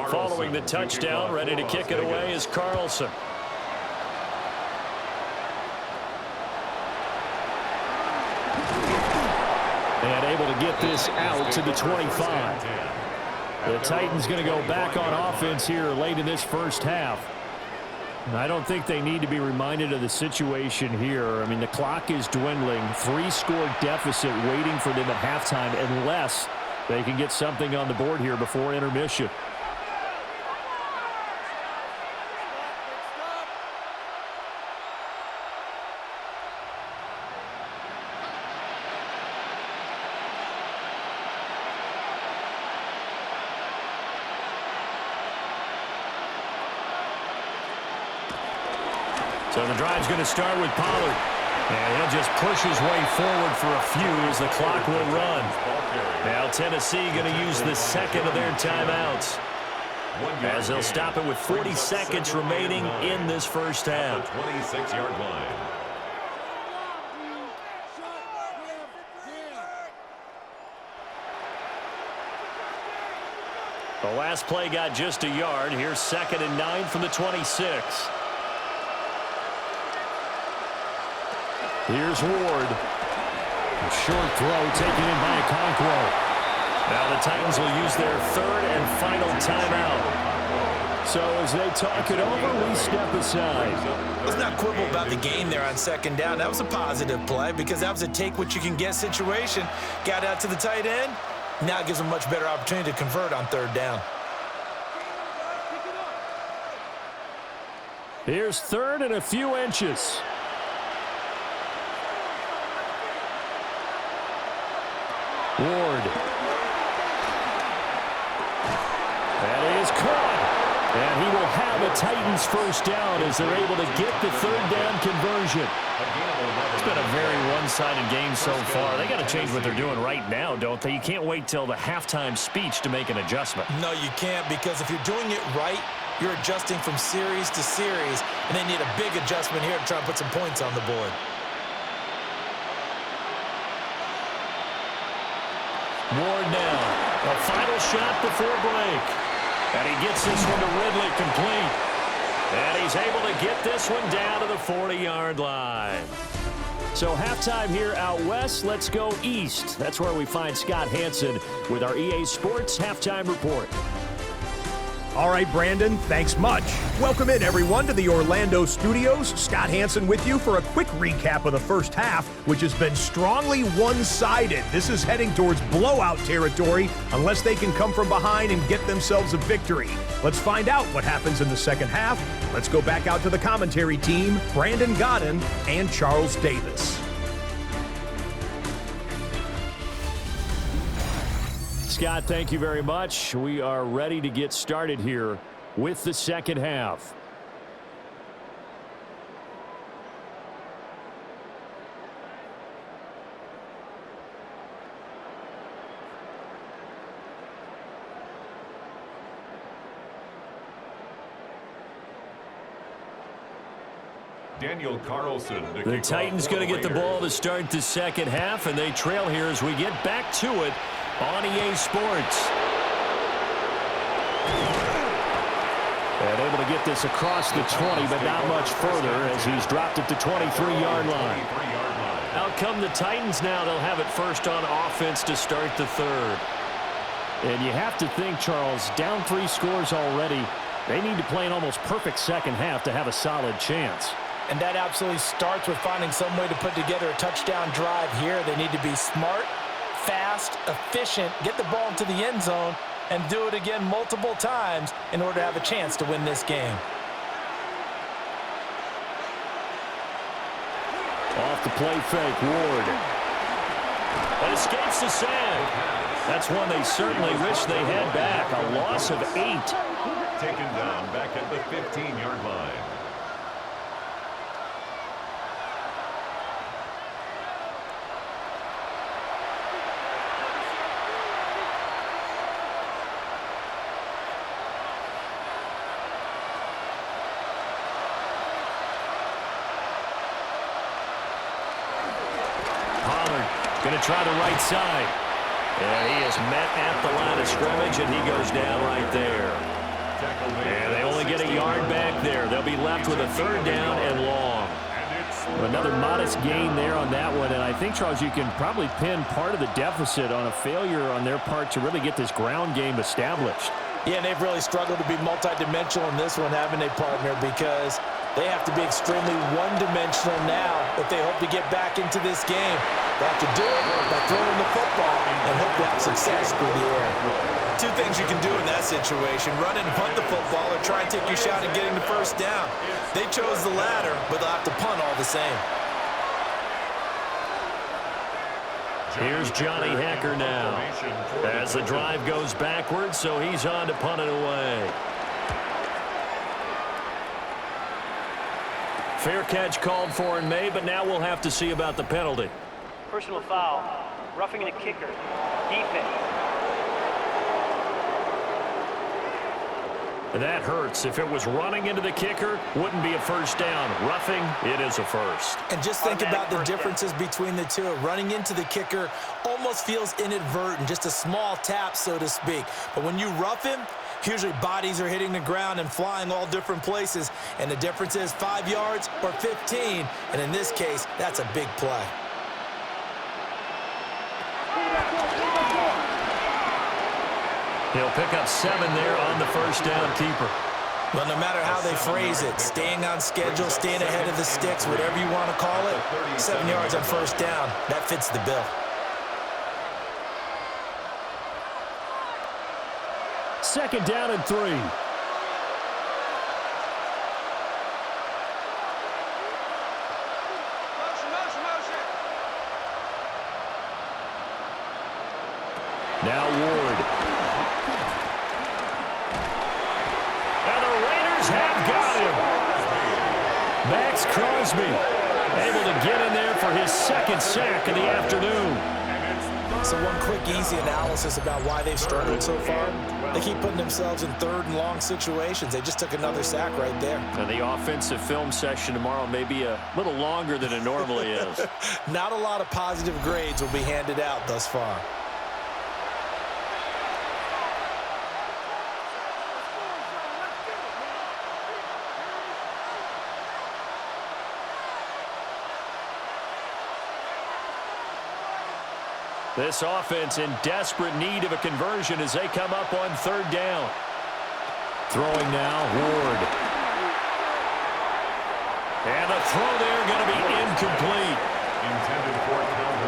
Following the touchdown, ready to kick it away is Carlson. And able to get this out to the 25. The Titans going to go back on offense here late in this first half. I don't think they need to be reminded of the situation here. I mean, the clock is dwindling. 3-score deficit waiting for them at halftime unless they can get something on the board here before intermission. So the drive's going to start with Pollard. And he'll just push his way forward for a few as the clock will run. Now Tennessee going to use the second of their timeouts, as they'll stop it with 40 seconds remaining in this first half. 26-yard line. The last play got just a yard. Here's 2nd and 9 from the 26. Here's Ward. A short throw taken in by Okonkwo. Now the Titans will use their 3rd and final timeout. So as they talk it over, we step aside. Let's not quibble about the game there on 2nd down. That was a positive play because that was a take-what-you-can-get situation. Got out to the tight end. Now it gives them a much better opportunity to convert on 3rd down. Here's 3rd and a few inches. Ward. That is caught. And he will have a Titans first down as they're able to get the 3rd down conversion. It's been a very one-sided game so far. They got to change what they're doing right now, don't they? You can't wait till the halftime speech to make an adjustment. No, you can't, because if you're doing it right, you're adjusting from series to series, and they need a big adjustment here to try and put some points on the board. Ward now. A final shot before break. And he gets this one to Ridley complete. And he's able to get this one down to the 40-yard line. So halftime here out west. Let's go east. That's where we find Scott Hansen with our EA Sports Halftime Report. All right, Brandon, thanks much. Welcome in, everyone, to the Orlando studios. Scott Hansen with you for a quick recap of the first half, which has been strongly one-sided. This is heading towards blowout territory unless they can come from behind and get themselves a victory. Let's find out what happens in the second half. Let's go back out to the commentary team, Brandon Godden and Charles Davis. Scott, thank you very much. We are ready to get started here with the second half. Daniel Carlson. The Titans going to get the ball to start the second half, and they trail here as we get back to it on EA Sports. And able to get this across the 20, but not much further as he's dropped it to 23-yard line. Out come the Titans now. They'll have it first on offense to start the 3rd. And you have to think, Charles, down 3 scores already. They need to play an almost perfect second half to have a solid chance. And that absolutely starts with finding some way to put together a touchdown drive here. They need to be smart, fast, efficient, get the ball into the end zone, and do it again multiple times in order to have a chance to win this game. Off the play fake, Ward. And escapes the sack. That's one they certainly wish they had back. A loss of 8. Taken down back at the 15-yard line. Going to try the right side. And he is met at the line of scrimmage, and he goes down right there. And they only get a yard back there. They'll be left with a 3rd down and long. Another modest gain there on that one, and I think, Charles, you can probably pin part of the deficit on a failure on their part to really get this ground game established. Yeah, and they've really struggled to be multidimensional in this one, haven't they, partner? Because they have to be extremely one-dimensional now if they hope to get back into this game. They have to do it by throwing the football and hope to have success through the air. Two things you can do in that situation: run and punt the football, or try and take your shot at getting the first down. They chose the latter, but they'll have to punt all the same. Here's Johnny Hacker now as the drive goes backwards, so he's on to punt it away. Fair catch called for and made, but now we'll have to see about the penalty. Personal foul, roughing the kicker, defense. That hurts. If it was running into the kicker, wouldn't be a first down. Roughing, it is a first. And just think about the differences between the two. Running into the kicker almost feels inadvertent, just a small tap, so to speak. But when you rough him, usually bodies are hitting the ground and flying all different places. And the difference is 5 yards or 15. And in this case, that's a big play. He'll pick up 7 there on the first down keeper. Well, no matter how they phrase it, staying on schedule, staying ahead of the sticks, whatever you want to call it, 7 yards on first down, that fits the bill. Second down and 3. Now Ward. And the Raiders have got him. Max Crosby able to get in there for his second sack of the afternoon. So one quick, easy analysis about why they've struggled so far. They keep putting themselves in third and long situations. They just took another sack right there. And the offensive film session tomorrow may be a little longer than it normally is. Not a lot of positive grades will be handed out thus far. This offense in desperate need of a conversion as they come up on third down. Throwing now, Ward. And the throw there going to be incomplete.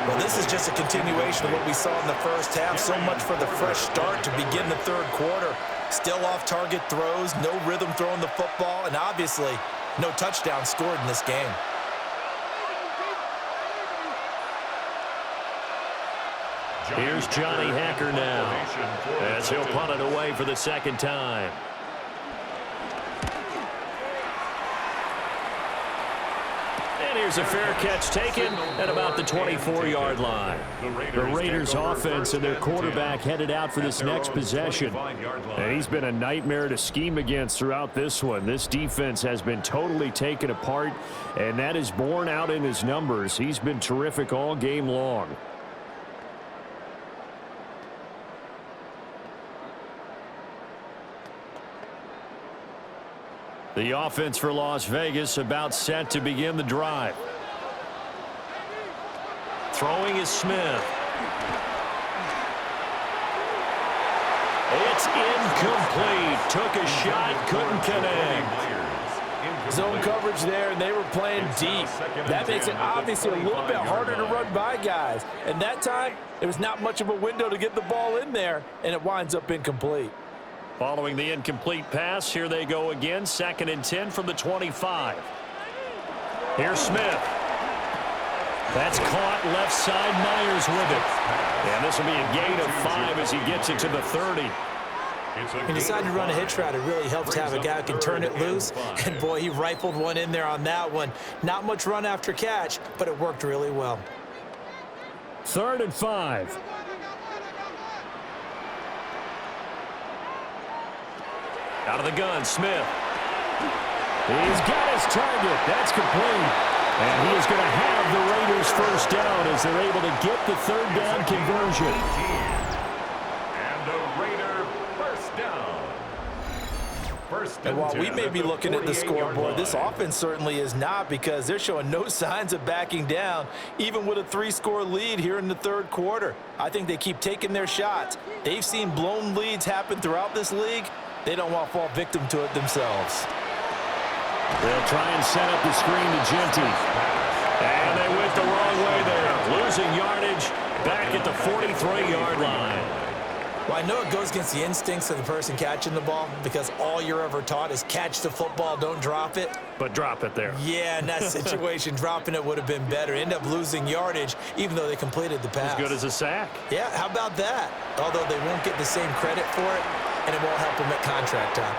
Well, this is just a continuation of what we saw in the first half. So much for the fresh start to begin the third quarter. Still off-target throws, no rhythm throwing the football, and obviously no touchdown scored in this game. Here's Johnny Hacker now as he'll punt it away for the second time. And here's a fair catch taken at about the 24-yard line. The Raiders offense and their quarterback headed out for this next possession. And he's been a nightmare to scheme against throughout this one. This defense has been totally taken apart, and that is borne out in his numbers. He's been terrific all game long. The offense for Las Vegas about set to begin the drive. Throwing is Smith. It's incomplete. Took a shot, couldn't connect. Zone coverage there, and they were playing deep. That makes it obviously a little bit harder to run by guys. And that time, there was not much of a window to get the ball in there, and it winds up incomplete. Following the incomplete pass, here they go again. 2nd and 10 from the 25. Here's Smith. That's caught left side. Myers with it. And this will be a gain of 5 as he gets it to the 30. He decided to run a hitch route. It really helps to have a guy who can turn it loose. And, boy, he rifled one in there on that one. Not much run after catch, but it worked really well. 3rd and 5. Out of the gun, Smith. He's got his target. That's complete. And he is going to have the Raiders first down as they're able to get the third down conversion. And a Raider first down. And while we may be looking at the scoreboard, this offense certainly is not, because they're showing no signs of backing down, even with a 3-score lead here in the third quarter. I think they keep taking their shots. They've seen blown leads happen throughout this league. They don't want to fall victim to it themselves. They'll try and set up the screen to Genty. And they went the wrong way there. Losing yardage back at the 43-yard line. Well, I know it goes against the instincts of the person catching the ball, because all you're ever taught is catch the football, don't drop it. But drop it there. Yeah, in that situation, dropping it would have been better. End up losing yardage, even though they completed the pass. As good as a sack. Yeah, how about that? Although they won't get the same credit for it, and it won't help them at contract time.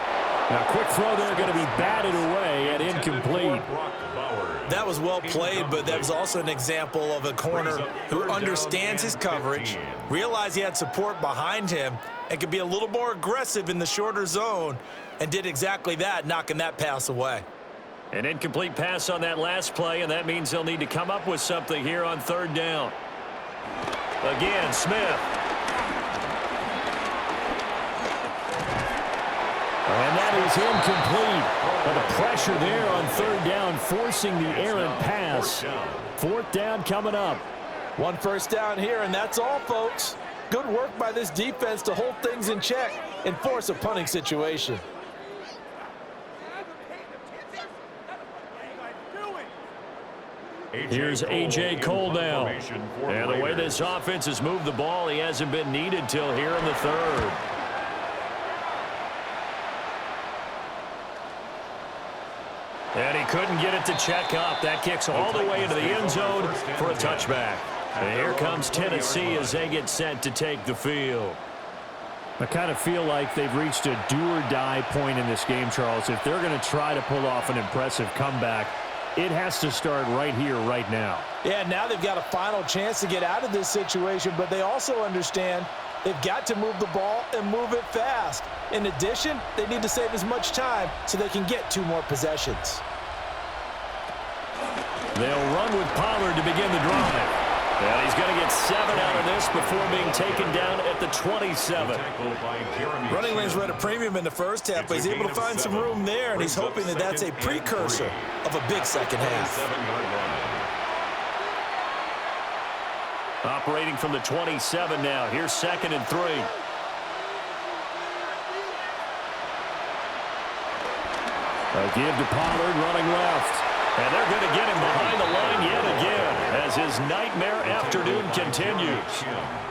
Now, quick throw there, going to be batted away and incomplete. That was well played, but that was also an example of a corner who understands his coverage, realized he had support behind him, and could be a little more aggressive in the shorter zone, and did exactly that, knocking that pass away. An incomplete pass on that last play, and that means they'll need to come up with something here on third down. Again, Smith. And that is incomplete. But the pressure there on third down, forcing the errant pass. Fourth down coming up. 1 first down here, and that's all, folks. Good work by this defense to hold things in check and force a punting situation. Here's A.J. Cole now. And the way this offense has moved the ball, he hasn't been needed till here in the third. And he couldn't get it to check up. That kicks all the way into the end zone for a touchback. And here comes Tennessee as they get set to take the field. I kind of feel like they've reached a do-or-die point in this game, Charles. If they're going to try to pull off an impressive comeback, it has to start right here, right now. Yeah, now they've got a final chance to get out of this situation, but they also understand they've got to move the ball and move it fast. In addition, they need to save as much time so they can get 2 more possessions. They'll run with Pollard to begin the drive. And he's going to get 7 out of this before being taken down at the 27. Running lanes were at a premium in the first half, but he's able to find some room there, and he's hoping that that's a precursor of a big second half. Operating from the 27 now. Here's 2nd and 3. A give to Pollard, running left. And they're going to get him behind the line yet again as his nightmare afternoon continues.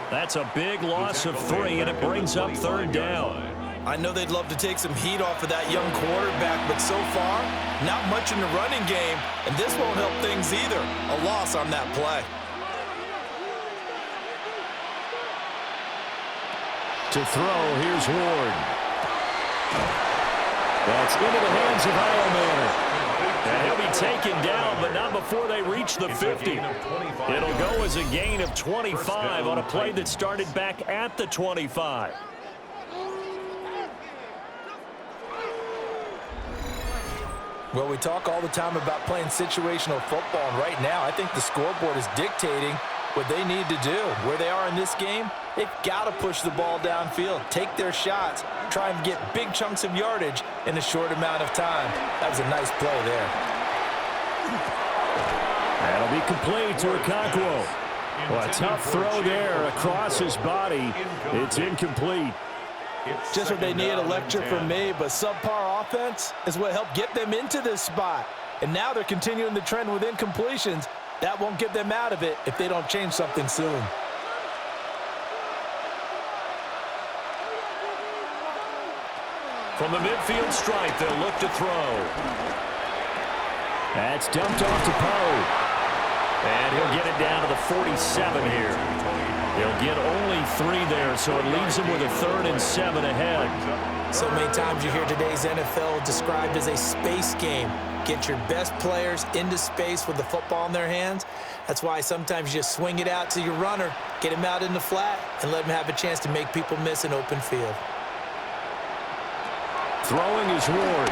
That's a big loss of 3, and it brings up third down. I know they'd love to take some heat off of that young quarterback, but so far, not much in the running game, and this won't help things either. A loss on that play. To throw, here's Ward. That's into the hands of Heilman. And he'll be taken down, but not before they reach the 50. It'll go as a gain of 25 on a play that started back at the 25. Well, we talk all the time about playing situational football, and right now I think the scoreboard is dictating what they need to do. Where they are in this game, they've got to push the ball downfield, take their shots, try and get big chunks of yardage in a short amount of time. That was a nice play there. That'll be complete to Okonkwo. Well, a tough throw there across his body. It's incomplete. Just what they needed, a lecture from me, but subpar offense is what helped get them into this spot. And now they're continuing the trend with incompletions. That won't get them out of it if they don't change something soon. From the midfield stripe, they'll look to throw. That's dumped off to Poe. And he'll get it down to the 47 here. He'll get only 3 there, so it leaves him with a 3rd and 7 ahead. So many times you hear today's NFL described as a space game. Get your best players into space with the football in their hands. That's why sometimes you just swing it out to your runner, get him out in the flat, and let him have a chance to make people miss an open field. Throwing is Ward.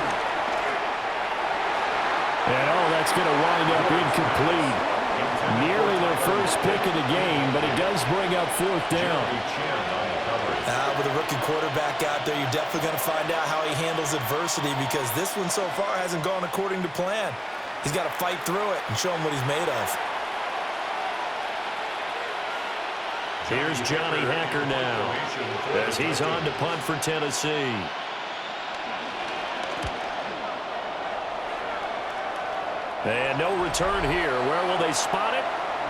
And, that's going to wind up incomplete. Nearly their first pick of the game, but it does bring up 4th down. With a rookie quarterback out there, you're definitely going to find out how he handles adversity, because this one so far hasn't gone according to plan. He's got to fight through it and show him what he's made of. Here's Johnny Hacker now as he's on to punt for Tennessee. And no return here. Where will they spot it?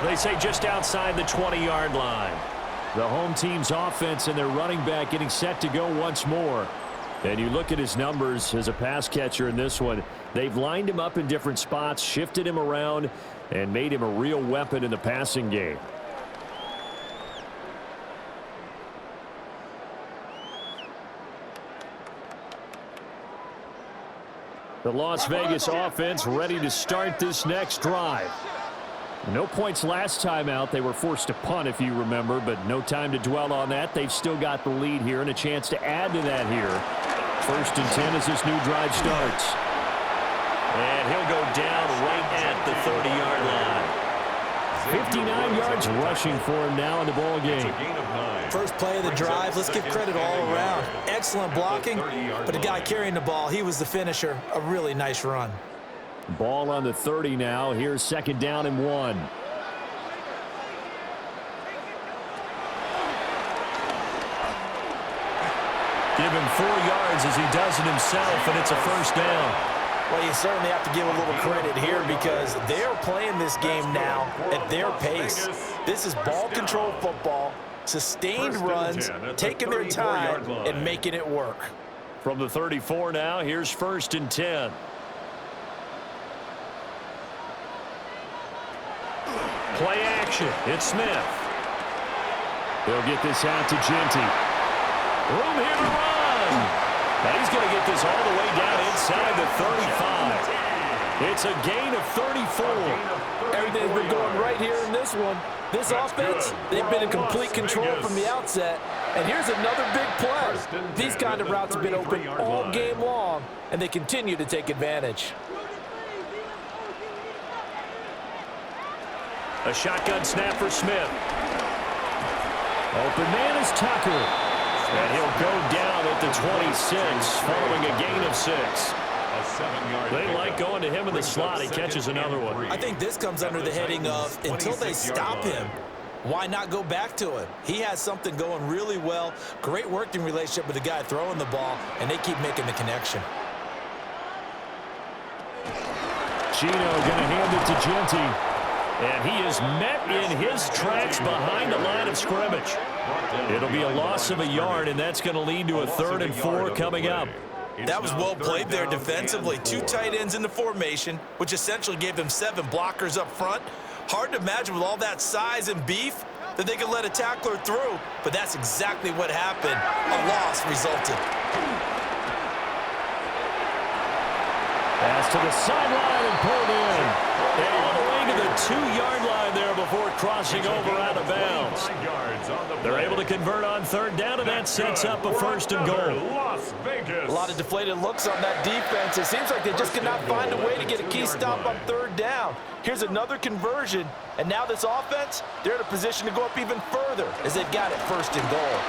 They say just outside the 20-yard line. The home team's offense and their running back getting set to go once more. And you look at his numbers as a pass catcher in this one. They've lined him up in different spots, shifted him around, and made him a real weapon in the passing game. The Las Vegas offense ready to start this next drive. No points last time out. They were forced to punt, if you remember, but no time to dwell on that. They've still got the lead here and a chance to add to that here. 1st and 10 as this new drive starts. And he'll go down right at the 30-yard line. 59 yards rushing for him now in the ball game. First play of the drive, let's give credit all around. Excellent blocking, but the guy carrying the ball, he was the finisher. A really nice run. Ball on the 30 now. Here's 2nd down and 1. Give him 4 yards as he does it himself, and it's a 1st down. Well, you certainly have to give a little credit here, because they're playing this game now at their pace. This is ball control football, sustained runs, taking their time and making it work. From the 34 now, here's 1st and 10. Play action. It's Smith. They'll get this out to Genty. Room here to run. And he's going to get this all the way down inside the 35. It's a gain of 34. Everything's been going right here in this one. This offense, they've been in complete control from the outset. And here's another big play. These kind of routes have been open all game long, and they continue to take advantage. A shotgun snap for Smith. Open man is Tucker. And he'll go down at the 26 following a gain of 6. They like going to him in the slot. He catches another one. I think this comes under the heading of, until they stop him, why not go back to it? He has something going really well. Great working relationship with the guy throwing the ball, and they keep making the connection. Gino going to hand it to Genty. And he is met in his tracks behind the line of scrimmage. It'll be a loss of a yard, and that's going to lead to a 3rd and 4 coming up. That was well played there defensively. 2 tight ends in the formation, which essentially gave them 7 blockers up front. Hard to imagine with all that size and beef that they could let a tackler through, but that's exactly what happened. A loss resulted. Pass to the sideline and pulled in. And all the way to the 2-yard line there before crossing over out of bounds. They're able to convert on 3rd down, and that sets up a 1st and goal. A lot of deflated looks on that defense. It seems like they just cannot find a way to get a key stop on 3rd down. Here's another conversion, and now this offense, they're in a position to go up even further as they've got it 1st and goal.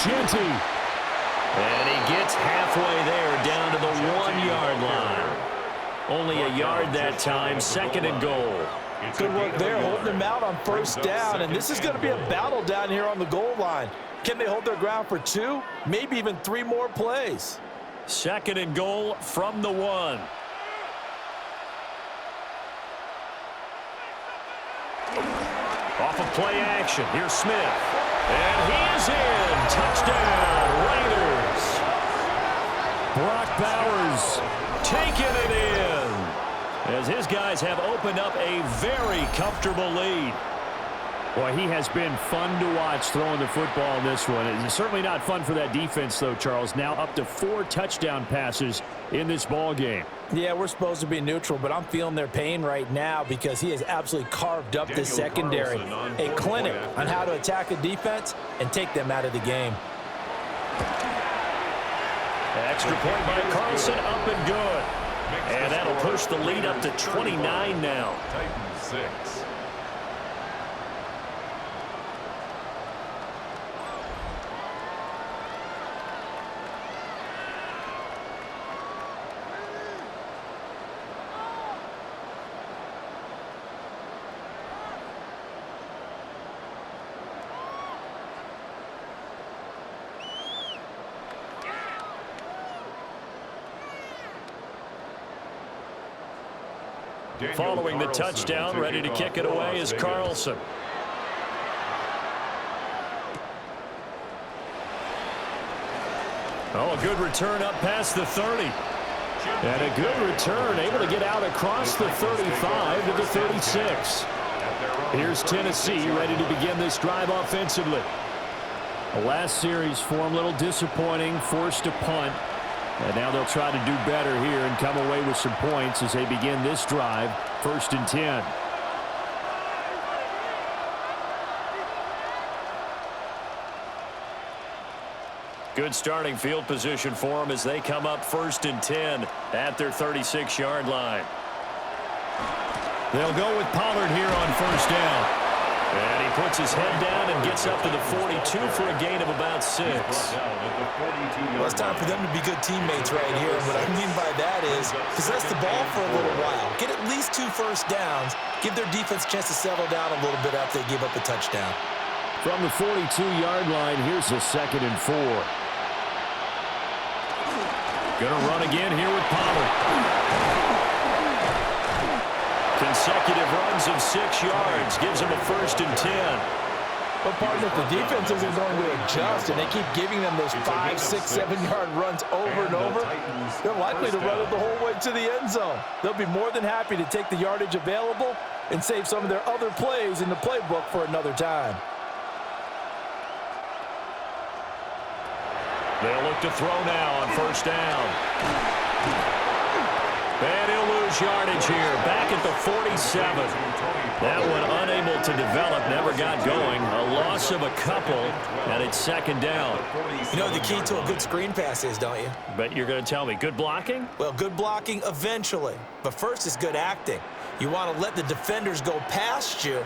Genty. And he gets halfway there down to the 1-yard line. Only a yard that time, 2nd and goal. Good work there, holding them out on 1st down, and this is going to be a battle down here on the goal line. Can they hold their ground for 2, maybe even 3 more plays? 2nd and goal from the 1. Off of play action, here's Smith. And he is in. Touchdown, Raiders. Brock Bowers taking it in as his guys have opened up a very comfortable lead. Boy, he has been fun to watch throwing the football in this one. It's certainly not fun for that defense, though, Charles. Now up to 4 touchdown passes in this ball game. Yeah, we're supposed to be neutral, but I'm feeling their pain right now because he has absolutely carved up this secondary. A clinic on how to attack a defense and take them out of the game. Extra point by Carlson, up and good. And that'll push the lead up to 29 now. Titans 6. Following the touchdown, ready to kick it away is Carlson. Oh, a good return up past the 30. And a good return, able to get out across the 35 to the 36. Here's Tennessee ready to begin this drive offensively. The last series for them, a little disappointing, forced a punt. And now they'll try to do better here and come away with some points as they begin this drive, 1st and 10. Good starting field position for them as they come up 1st and 10 at their 36-yard line. They'll go with Pollard here on 1st down. And he puts his head down and gets up to the 42 for a gain of about 6. Well, it's time for them to be good teammates right here. And what I mean by that is possess the ball for a little while. Get at least 2 first downs. Give their defense a chance to settle down a little bit after they give up a touchdown. From the 42-yard line, here's a 2nd and 4. Gonna run again here with Pollard. Consecutive runs of 6 yards gives him a 1st and 10. But partner, if the defense isn't going to adjust and they keep giving them those 5, 6, 7-yard runs over and over, they're likely to run it the whole way to the end zone. They'll be more than happy to take the yardage available and save some of their other plays in the playbook for another time. They'll look to throw now on 1st down. And he'll lose yardage here, back at the 47. That one unable to develop, never got going. A loss of a couple, and it's 2nd down. You know what the key to a good screen pass is, don't you? But you're going to tell me, good blocking? Well, good blocking eventually. But first is good acting. You want to let the defenders go past you,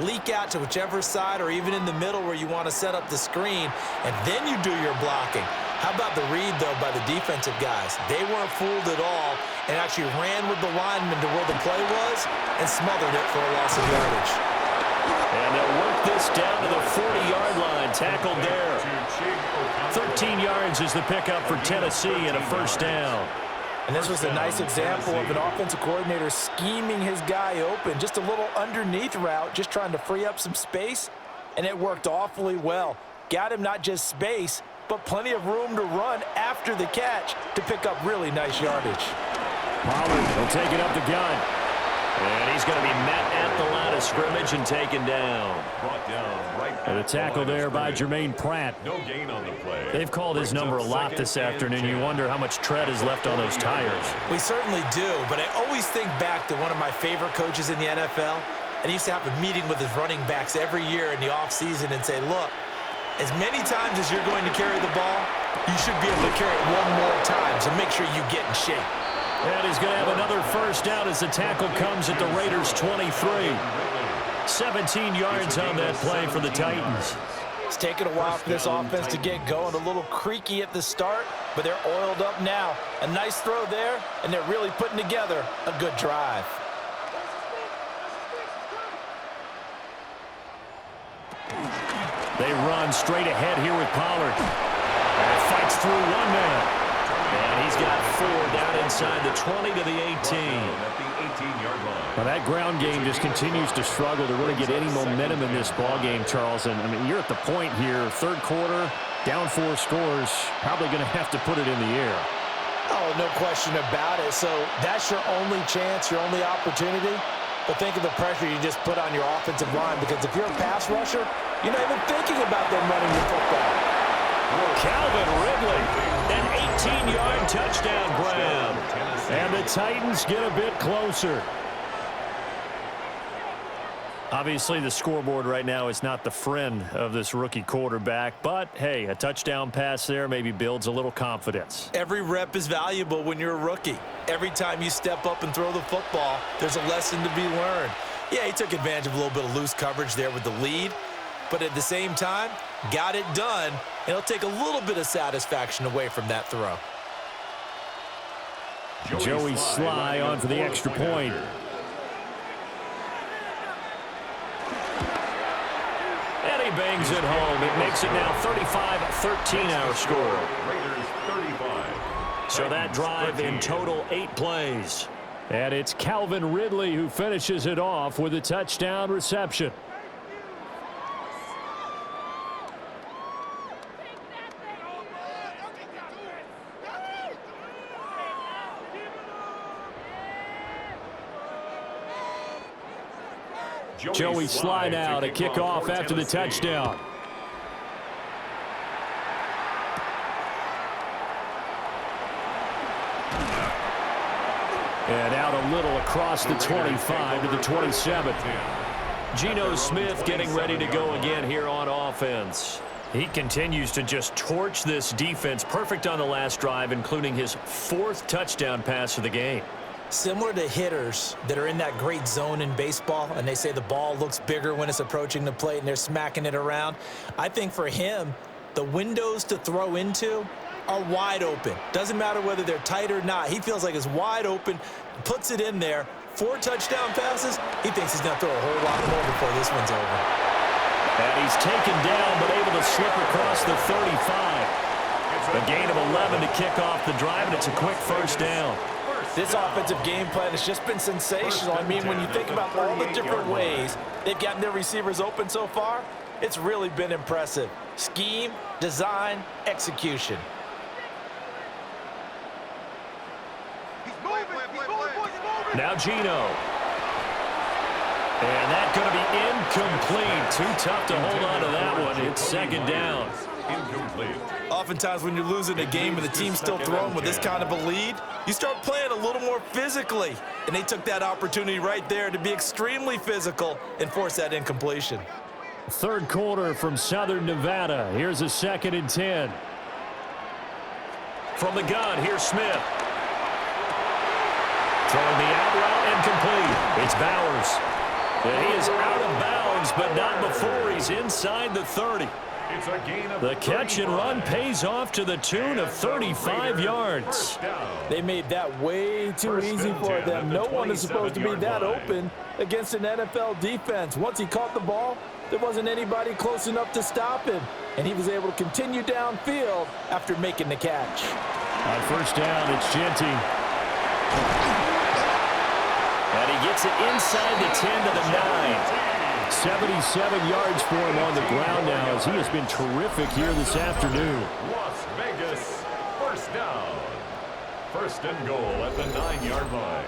leak out to whichever side or even in the middle where you want to set up the screen, and then you do your blocking. How about the read, though, by the defensive guys? They weren't fooled at all and actually ran with the lineman to where the play was and smothered it for a loss of yardage. And they'll work this down to the 40-yard line, tackled there. 13 yards is the pickup for Tennessee and a 1st down. And this was a nice example of an offensive coordinator scheming his guy open. Just a little underneath route, just trying to free up some space, and it worked awfully well. Got him not just space, but plenty of room to run after the catch to pick up really nice yardage. Pollard will take it up the gun. And he's going to be met at the line of scrimmage and taken down. And a tackle there by Jermaine Pratt. No gain on the play. They've called his number a lot this afternoon. You wonder how much tread is left on those tires. We certainly do, but I always think back to one of my favorite coaches in the NFL. And he used to have a meeting with his running backs every year in the offseason and say, look, as many times as you're going to carry the ball, you should be able to carry it one more time, so make sure you get in shape. And he's going to have another 1st down as the tackle comes at the Raiders' 23. 17 yards on that play for the Titans. It's taken a while for this offense to get going. A little creaky at the start, but they're oiled up now. A nice throw there, and they're really putting together a good drive. They run straight ahead here with Pollard. And fights through one man. And he's got 4 down inside the 20 to the 18. Now that ground game just continues to struggle to really get any momentum in this ball game, Charles. And I mean, you're at the point here, 3rd quarter, down 4 scores, probably going to have to put it in the air. Oh, no question about it. So that's your only chance, your only opportunity. But think of the pressure you just put on your offensive line, because if you're a pass rusher, you're not even thinking about them running the football. Calvin Ridley, an 18-yard touchdown grab. And the Titans get a bit closer. Obviously, the scoreboard right now is not the friend of this rookie quarterback, but hey, a touchdown pass there maybe builds a little confidence. Every rep is valuable when you're a rookie. Every time you step up and throw the football, there's a lesson to be learned. Yeah, he took advantage of a little bit of loose coverage there with the lead, but at the same time, got it done, and it'll take a little bit of satisfaction away from that throw. Joey Sly on for the extra point. And he bangs it home. It makes it now 35-13 our score. So that drive in total 8 plays. And it's Calvin Ridley who finishes it off with a touchdown reception. Joey Sly now to kick off after the touchdown. And out a little across the 25 to the 27. Geno Smith getting ready to go again here on offense. He continues to just torch this defense. Perfect on the last drive, including his 4th touchdown pass of the game. Similar to hitters that are in that great zone in baseball, and they say the ball looks bigger when it's approaching the plate and they're smacking it around. I think for him, the windows to throw into are wide open. Doesn't matter whether they're tight or not. He feels like it's wide open, puts it in there. 4 touchdown passes. He thinks he's going to throw a whole lot more before this one's over. And he's taken down, but able to slip across the 35. A gain of 11 to kick off the drive, and it's a quick first down. This offensive game plan has just been sensational. I mean, when you think about all the different ways they've gotten their receivers open so far, it's really been impressive. Scheme, design, execution. Now Geno. And that's going to be incomplete. Too tough to hold on to that one. It's second down. Incomplete. Oftentimes when you're losing a game and the team's still throwing with this kind of a lead, you start playing a little more physically. And they took that opportunity right there to be extremely physical and force that incompletion. Third quarter from Southern Nevada. Here's a 2nd and 10. From the gun, here's Smith. Throwing the out route incomplete. It's Bowers. And he is out of bounds, but not before he's inside the 30. It's a gain of The catch and run pays off to the tune of 35 yards. They made that way too easy for them. No one is supposed to be that open against an NFL defense. Once he caught the ball, there wasn't anybody close enough to stop him. And he was able to continue downfield after making the catch. On first down, it's Genty. And he gets it inside the 10 to the 9. 77 yards for him on the ground now as he has been terrific here this afternoon. Las Vegas, first down. First and goal at the 9-yard line.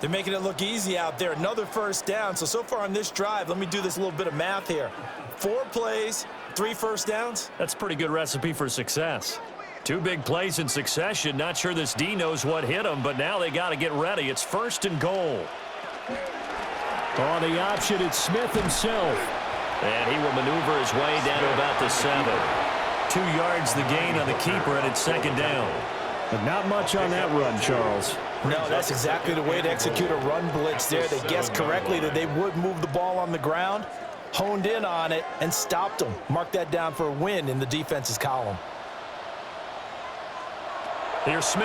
They're making it look easy out there. Another first down. So far on this drive, let me do this little bit of math here. 4 plays, 3 first downs. That's a pretty good recipe for success. 2 big plays in succession. Not sure this D knows what hit him, but now they got to get ready. It's first and goal. On the option, it's Smith himself. And he will maneuver his way down to about the 7. 2 yards the gain on the keeper, and it's second down. But not much on that run, Charles. No, that's exactly the way to execute a run blitz there. They guessed correctly that they would move the ball on the ground, honed in on it, and stopped them. Mark that down for a win in the defense's column. Here's Smith.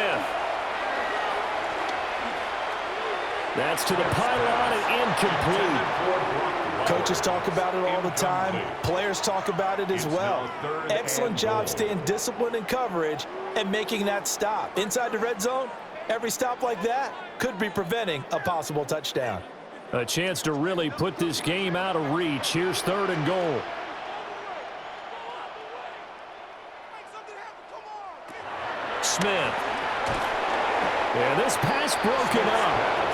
That's to the pylon and incomplete. Coaches talk about it all the time. Players talk about it as well. Excellent job staying disciplined in coverage and making that stop. Inside the red zone, every stop like that could be preventing a possible touchdown. A chance to really put this game out of reach. Here's third and goal. Smith. And this pass broken up.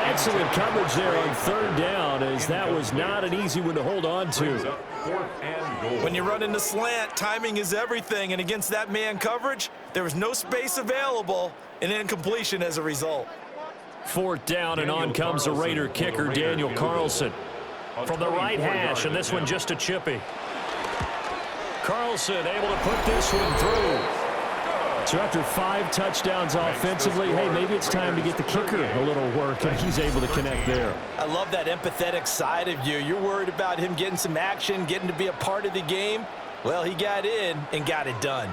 Excellent coverage there on third down, as that was not an easy one to hold on to. When you run in the slant, timing is everything, and against that man coverage, there was no space available, and incompletion as a result. Fourth down, and on comes the Raider kicker, Daniel Carlson. From the right hash, and this one just a chippy. Carlson able to put this one through. So after 5 touchdowns offensively, hey, maybe it's time to get the kicker a little work, and he's able to connect there. I love that empathetic side of you. You're worried about him getting some action, getting to be a part of the game. Well, he got in and got it done.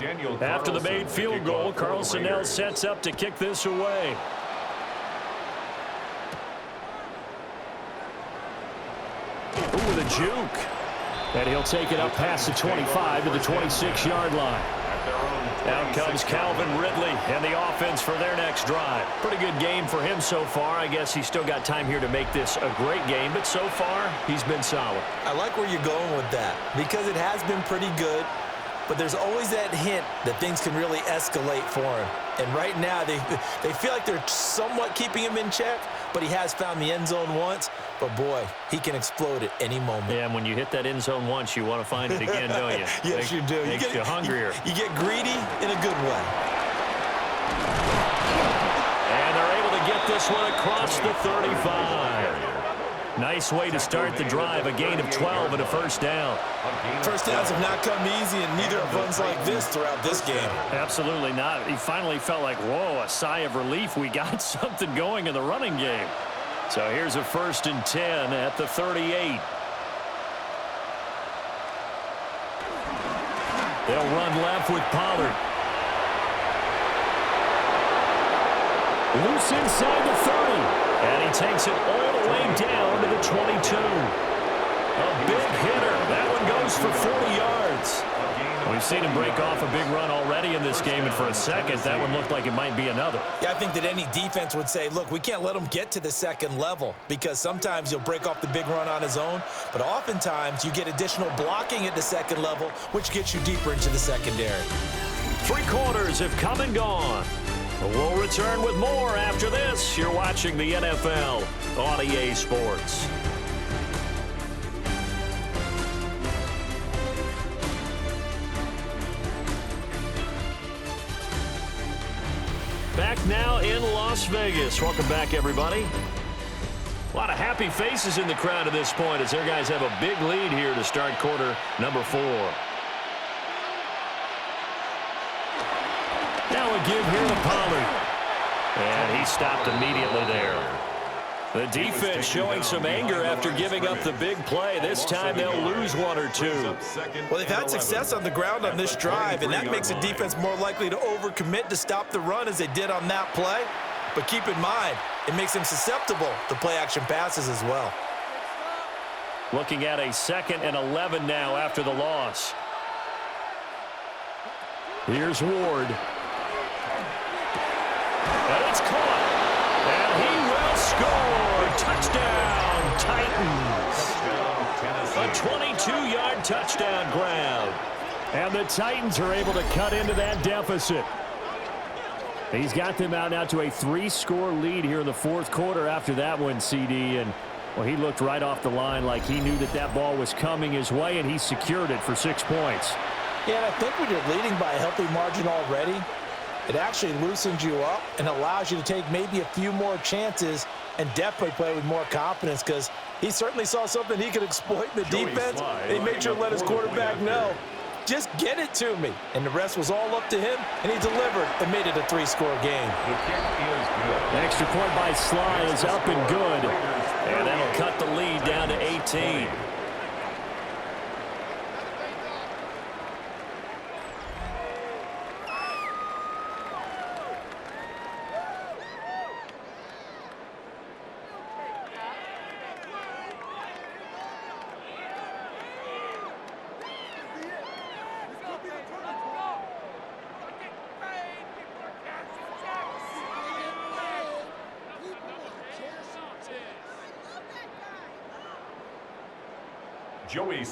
After the made field goal, Carlson now sets up to kick this away. Ooh, with a juke. And he'll take it up past the 25 to the 26-yard line. Out comes Calvin Ridley and the offense for their next drive. Pretty good game for him so far. I guess he's still got time here to make this a great game, but so far he's been solid. I like where you're going with that because it has been pretty good, but there's always that hint that things can really escalate for him. And right now they feel like they're somewhat keeping him in check, but he has found the end zone once. But, boy, he can explode at any moment. Yeah, and when you hit that end zone once, you want to find it again, don't you? Yes, you do. Makes you hungrier. You get greedy in a good way. And they're able to get this one across the 35. Nice way to start the drive, a gain of 12 and a first down. First downs have not come easy, and neither have runs like this throughout this game. Absolutely not. He finally felt like, whoa, a sigh of relief. We got something going in the running game. So here's a 1st and 10 at the 38. They'll run left with Pollard. Loose inside the 30. And he takes it all the way down to the 22. A big hitter. That one goes for 40 yards. We've seen him break off a big run already in this game, and for a second, that one looked like it might be another. Yeah, I think that any defense would say, look, we can't let him get to the second level because sometimes he'll break off the big run on his own, but oftentimes you get additional blocking at the second level, which gets you deeper into the secondary. 3 quarters have come and gone. We'll return with more after this. You're watching the NFL on EA Sports. Back now in Las Vegas. Welcome back, everybody. A lot of happy faces in the crowd at this point as their guys have a big lead here to start quarter number 4. Now a give here to Pollard. And he stopped immediately there. The defense showing some anger after giving up the big play. This time they'll lose 1 or 2. Well, they've had success on the ground on this drive, and that makes a defense more likely to overcommit to stop the run as they did on that play. But keep in mind, it makes them susceptible to play-action passes as well. Looking at a 2nd and 11 now after the loss. Here's Ward. And it's caught. And he will score. Touchdown, Titans. A 22-yard touchdown grab. And the Titans are able to cut into that deficit. He's got them out now to a 3-score lead here in the 4th quarter after that one, CD. And, well, he looked right off the line like he knew that that ball was coming his way, and he secured it for 6 points. Yeah, and I think when you're leading by a healthy margin already, it actually loosens you up and allows you to take maybe a few more chances and definitely play with more confidence because he certainly saw something he could exploit in the defense. He made sure to let his quarterback know, just get it to me. And the rest was all up to him, and he delivered and made it a 3-score game. The extra point by Sly is up and good. And that'll cut the lead down to 18.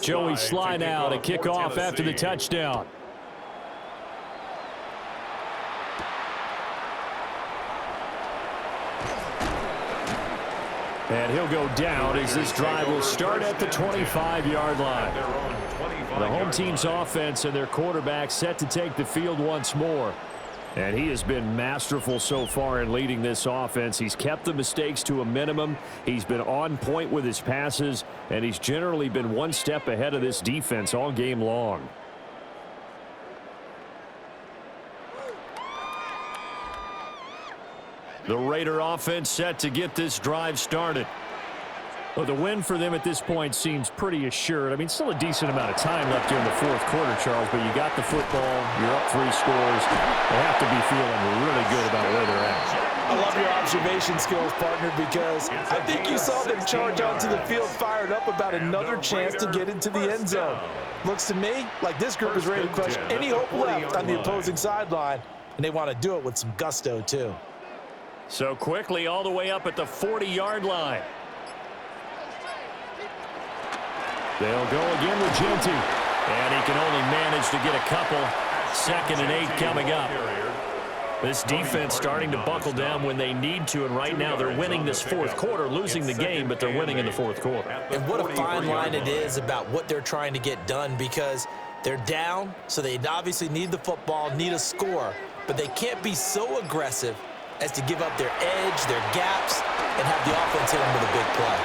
Joey Sly now to kick off after the touchdown. And he'll go down as this drive will start at the 25-yard line. The home team's offense and their quarterback set to take the field once more. And he has been masterful so far in leading this offense. He's kept the mistakes to a minimum. He's been on point with his passes, and he's generally been one step ahead of this defense all game long. The Raider offense set to get this drive started. Well, the win for them at this point seems pretty assured. I mean, still a decent amount of time left here in the fourth quarter, Charles, but you got the football, you're up 3 scores. They have to be feeling really good about where they're at. I love your observation skills, partner, because I think you saw them charge onto the field fired up about another chance to get into the end zone. Looks to me like this group is ready to crush any hope left on the opposing sideline, and they want to do it with some gusto, too. So quickly all the way up at the 40-yard line. They'll go again with Genty. And he can only manage to get a couple. 2nd and 8 coming up. This defense starting to buckle down when they need to, and right now they're winning this fourth quarter, losing the game, but they're winning in the fourth quarter. And what a fine line it is about what they're trying to get done, because they're down, so they obviously need the football, need a score, but they can't be so aggressive as to give up their edge, their gaps, and have the offense hit them with a big play.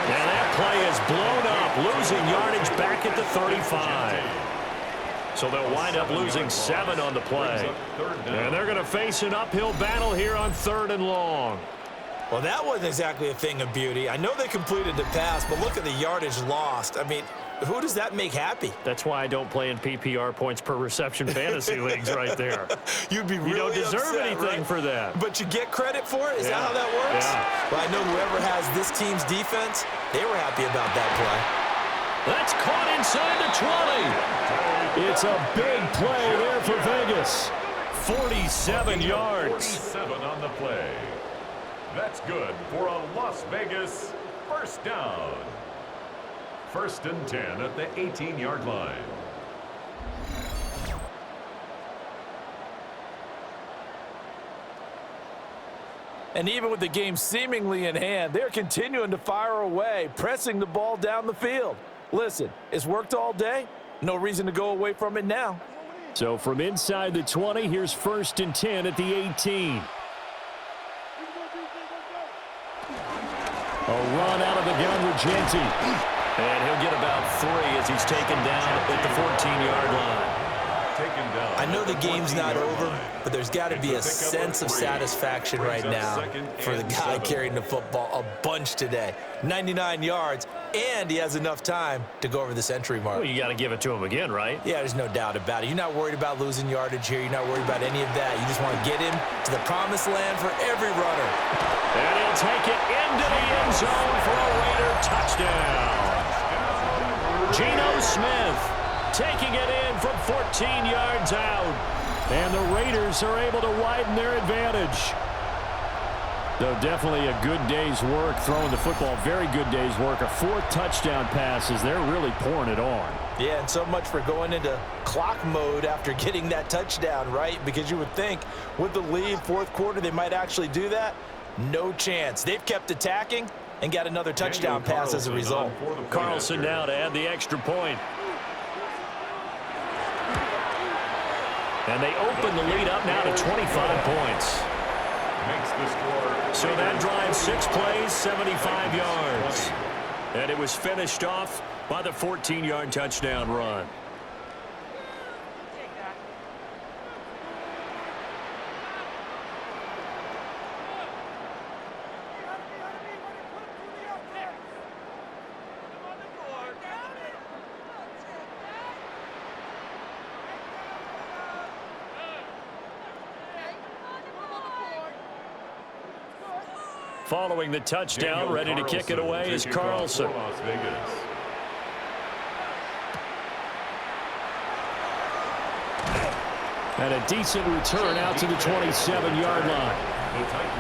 And that play is blown up, losing yardage back at the 35. So they'll wind up losing 7 on the play. And they're going to face an uphill battle here on 3rd and long. Well, that wasn't exactly a thing of beauty. I know they completed the pass, but look at the yardage lost. I mean, who does that make happy? That's why I don't play in PPR points per reception fantasy leagues right there. You'd be really upset. You don't deserve anything right? for that. But you get credit for it? Is that how that works? Yeah. Well, I know whoever has this team's defense, they were happy about that play. That's caught inside the 20. It's a big play there for Vegas. 47 yards. 47 on the play. That's good for a Las Vegas first down. 1st and 10 at the 18-yard line. And even with the game seemingly in hand, they're continuing to fire away, pressing the ball down the field. Listen, it's worked all day. No reason to go away from it now. So from inside the 20, here's 1st and 10 at the 18. A run out of the gun with Genty. And he'll get about 3 as he's taken down at the 14-yard line. I know the game's not over, but there's got to be a sense of satisfaction right now for the guy carrying the football a bunch today. 99 yards, and he has enough time to go over the century mark. Well, you got to give it to him again, right? Yeah, there's no doubt about it. You're not worried about losing yardage here. You're not worried about any of that. You just want to get him to the promised land for every runner. And he'll take it into the end zone for a Raider touchdown. Geno Smith taking it in from 14 yards out. And the Raiders are able to widen their advantage. Though definitely a good day's work throwing the football. Very good day's work. A 4th touchdown pass as they're really pouring it on. Yeah, and so much for going into clock mode after getting that touchdown, right? Because you would think with the lead, 4th quarter, they might actually do that. No chance. They've kept attacking and got another touchdown pass as a result. Carlson now to add the extra point. And they open the lead up now to 25 points. So that drive 6 plays, 75 yards. And it was finished off by the 14-yard touchdown run. Following the touchdown, ready to kick it away is Carlson. And a decent return out to the 27-yard line.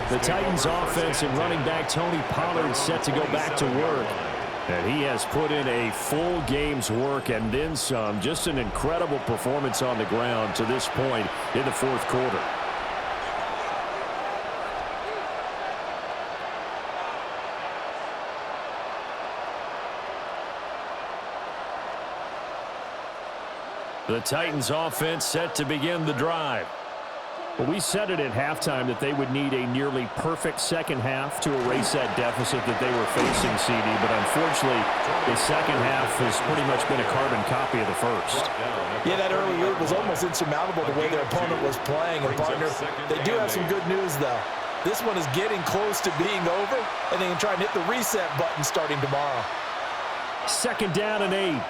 The Titans offense and running back Tony Pollard set to go back to work. And he has put in a full game's work and then some. Just an incredible performance on the ground to this point in the fourth quarter. The Titans offense set to begin the drive. Well, we said it at halftime that they would need a nearly perfect second half to erase that deficit that they were facing, CD, but unfortunately the second half has pretty much been a carbon copy of the first. Yeah, that early lead was almost insurmountable the way their opponent was playing. And partner, they do have some good news, though. This one is getting close to being over, and they can try and hit the reset button starting tomorrow. 2nd down and 8.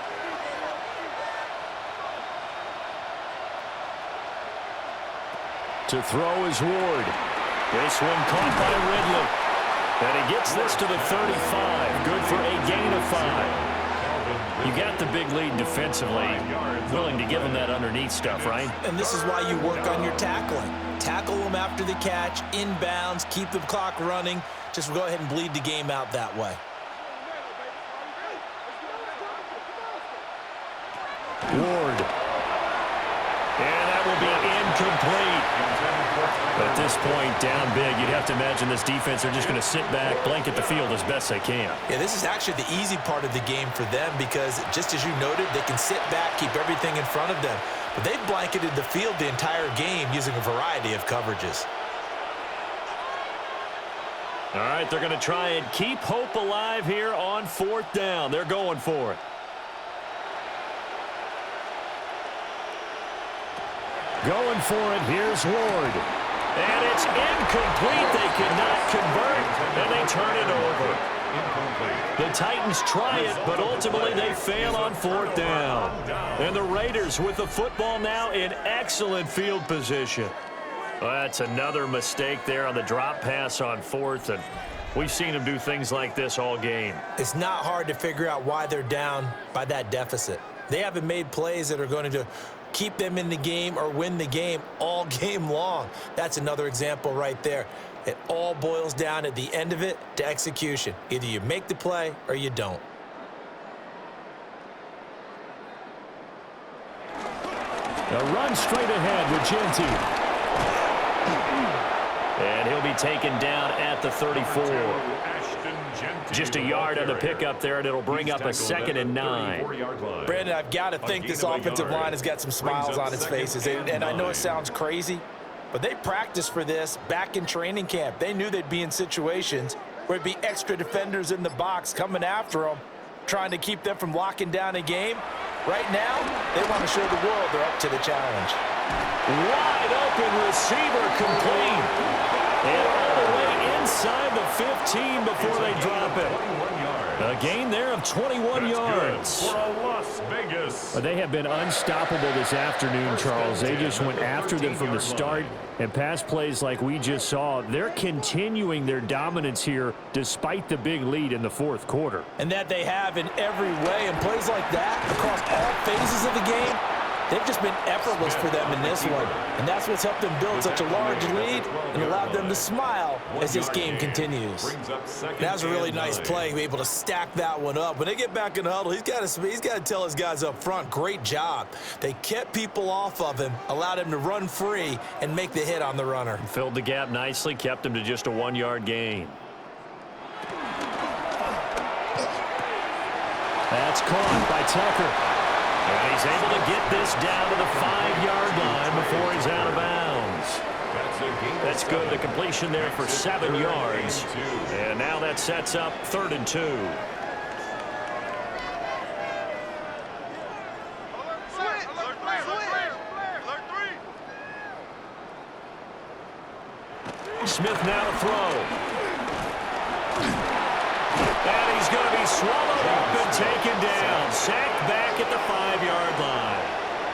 To throw is Ward. This one caught by Ridley. And he gets this to the 35. Good for a gain of 5. You got the big lead defensively. Willing to give them that underneath stuff, right? And this is why you work on your tackling. Tackle them after the catch, inbounds, keep the clock running. Just go ahead and bleed the game out that way. Ward. And that will be incomplete. At this point, down big, you'd have to imagine this defense are just going to sit back, blanket the field as best they can. Yeah, this is actually the easy part of the game for them because, just as you noted, they can sit back, keep everything in front of them. But they've blanketed the field the entire game using a variety of coverages. All right, they're going to try and keep hope alive here on 4th down. They're going for it. Going for it, here's Ward. And it's incomplete. They cannot convert, and they turn it over. The Titans try it, but ultimately they fail on 4th down. And the Raiders with the football now in excellent field position. Well, that's another mistake there on the drop pass on 4th, and we've seen them do things like this all game. It's not hard to figure out why they're down by that deficit. They haven't made plays that are going to keep them in the game or win the game all game long. That's another example right there. It all boils down at the end of it to execution. Either you make the play or you don't. A run straight ahead with Gentile. And he'll be taken down at the 34. Just a yard on the pickup there, and it'll bring up a 2nd and 9. Brandon, I've got to think this offensive line has got some smiles on its faces. And I know it sounds crazy, but they practiced for this back in training camp. They knew they'd be in situations where it'd be extra defenders in the box coming after them, trying to keep them from locking down a game. Right now, they want to show the world they're up to the challenge. Wide open receiver complete. And all the way inside the 15 before they drop it. A gain there of 21 yards. For a Las Vegas. They have been unstoppable this afternoon, Charles. They just went after them from the start. And pass plays like we just saw, they're continuing their dominance here despite the big lead in the 4th quarter. And that they have in every way. And plays like that across all phases of the game, they've just been effortless for them in this one. And that's what's helped them build such a large lead and allowed them to smile as this game continues. That was a really nice play, able to stack that one up. When they get back in the huddle, he's got to tell his guys up front, great job. They kept people off of him, allowed him to run free and make the hit on the runner. Filled the gap nicely, kept him to just a 1-yard gain. That's caught by Tucker. And he's able to get this down to the 5-yard line before he's out of bounds. That's good. The completion there for 7 yards. And now that sets up 3rd and 2. Smith now to throw. And he's going to be swallowed up and taken down. Sacked back at the 5-yard line.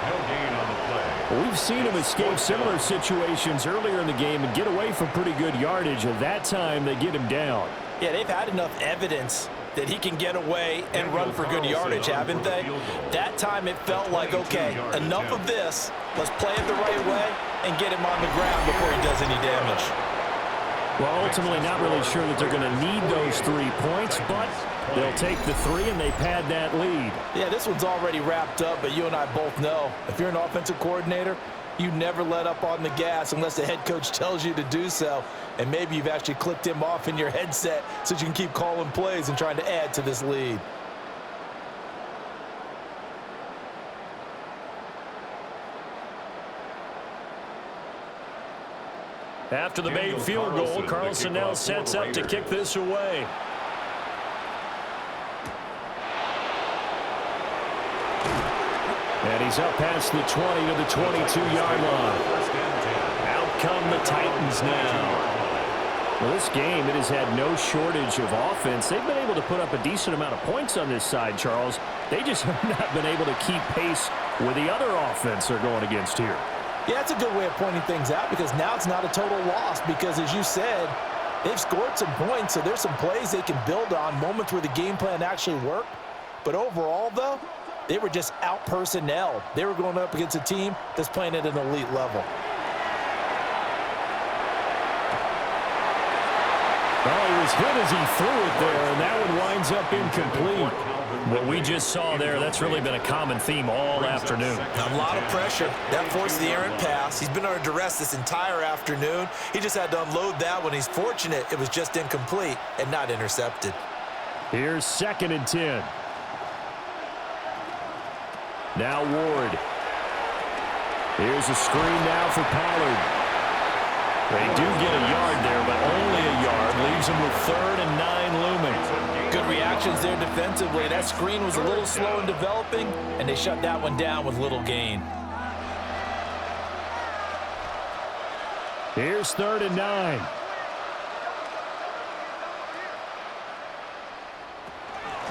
No gain on the play. We've seen him escape similar situations earlier in the game and get away from pretty good yardage. At that time, they get him down. Yeah, they've had enough evidence that he can get away and run for good yardage, haven't they? That time it felt like, okay, enough of this. Let's play it the right way and get him on the ground before he does any damage. Well, ultimately not really sure that they're going to need those 3 points, but they'll take the 3 and they pad that lead. Yeah, this one's already wrapped up, but you and I both know if you're an offensive coordinator, you never let up on the gas unless the head coach tells you to do so. And maybe you've actually clicked him off in your headset so you can keep calling plays and trying to add to this lead. After the made field goal, Carlson now sets up to kick this away. And he's up past the 20 to the 22-yard line. Out come the Titans now. Well, this game, it has had no shortage of offense. They've been able to put up a decent amount of points on this side, Charles. They just have not been able to keep pace with the other offense they're going against here. Yeah, it's a good way of pointing things out because now it's not a total loss because, as you said, they've scored some points, so there's some plays they can build on, moments where the game plan actually worked. But overall, though, they were just out-personnel. They were going up against a team that's playing at an elite level. Well, he was hit as he threw it there, and that one winds up incomplete. What we just saw there, that's really been a common theme all afternoon. A lot of pressure. That forced the errant pass. He's been under duress this entire afternoon. He just had to unload that one. He's fortunate it was just incomplete and not intercepted. Here's 2nd and 10. Now Ward. Here's a screen now for Pollard. They do get a yard there, but only a yard. Leaves them with 3rd and 9 looming. Good reactions there defensively. That screen was a little slow in developing, and they shut that one down with little gain. Here's 3rd and 9.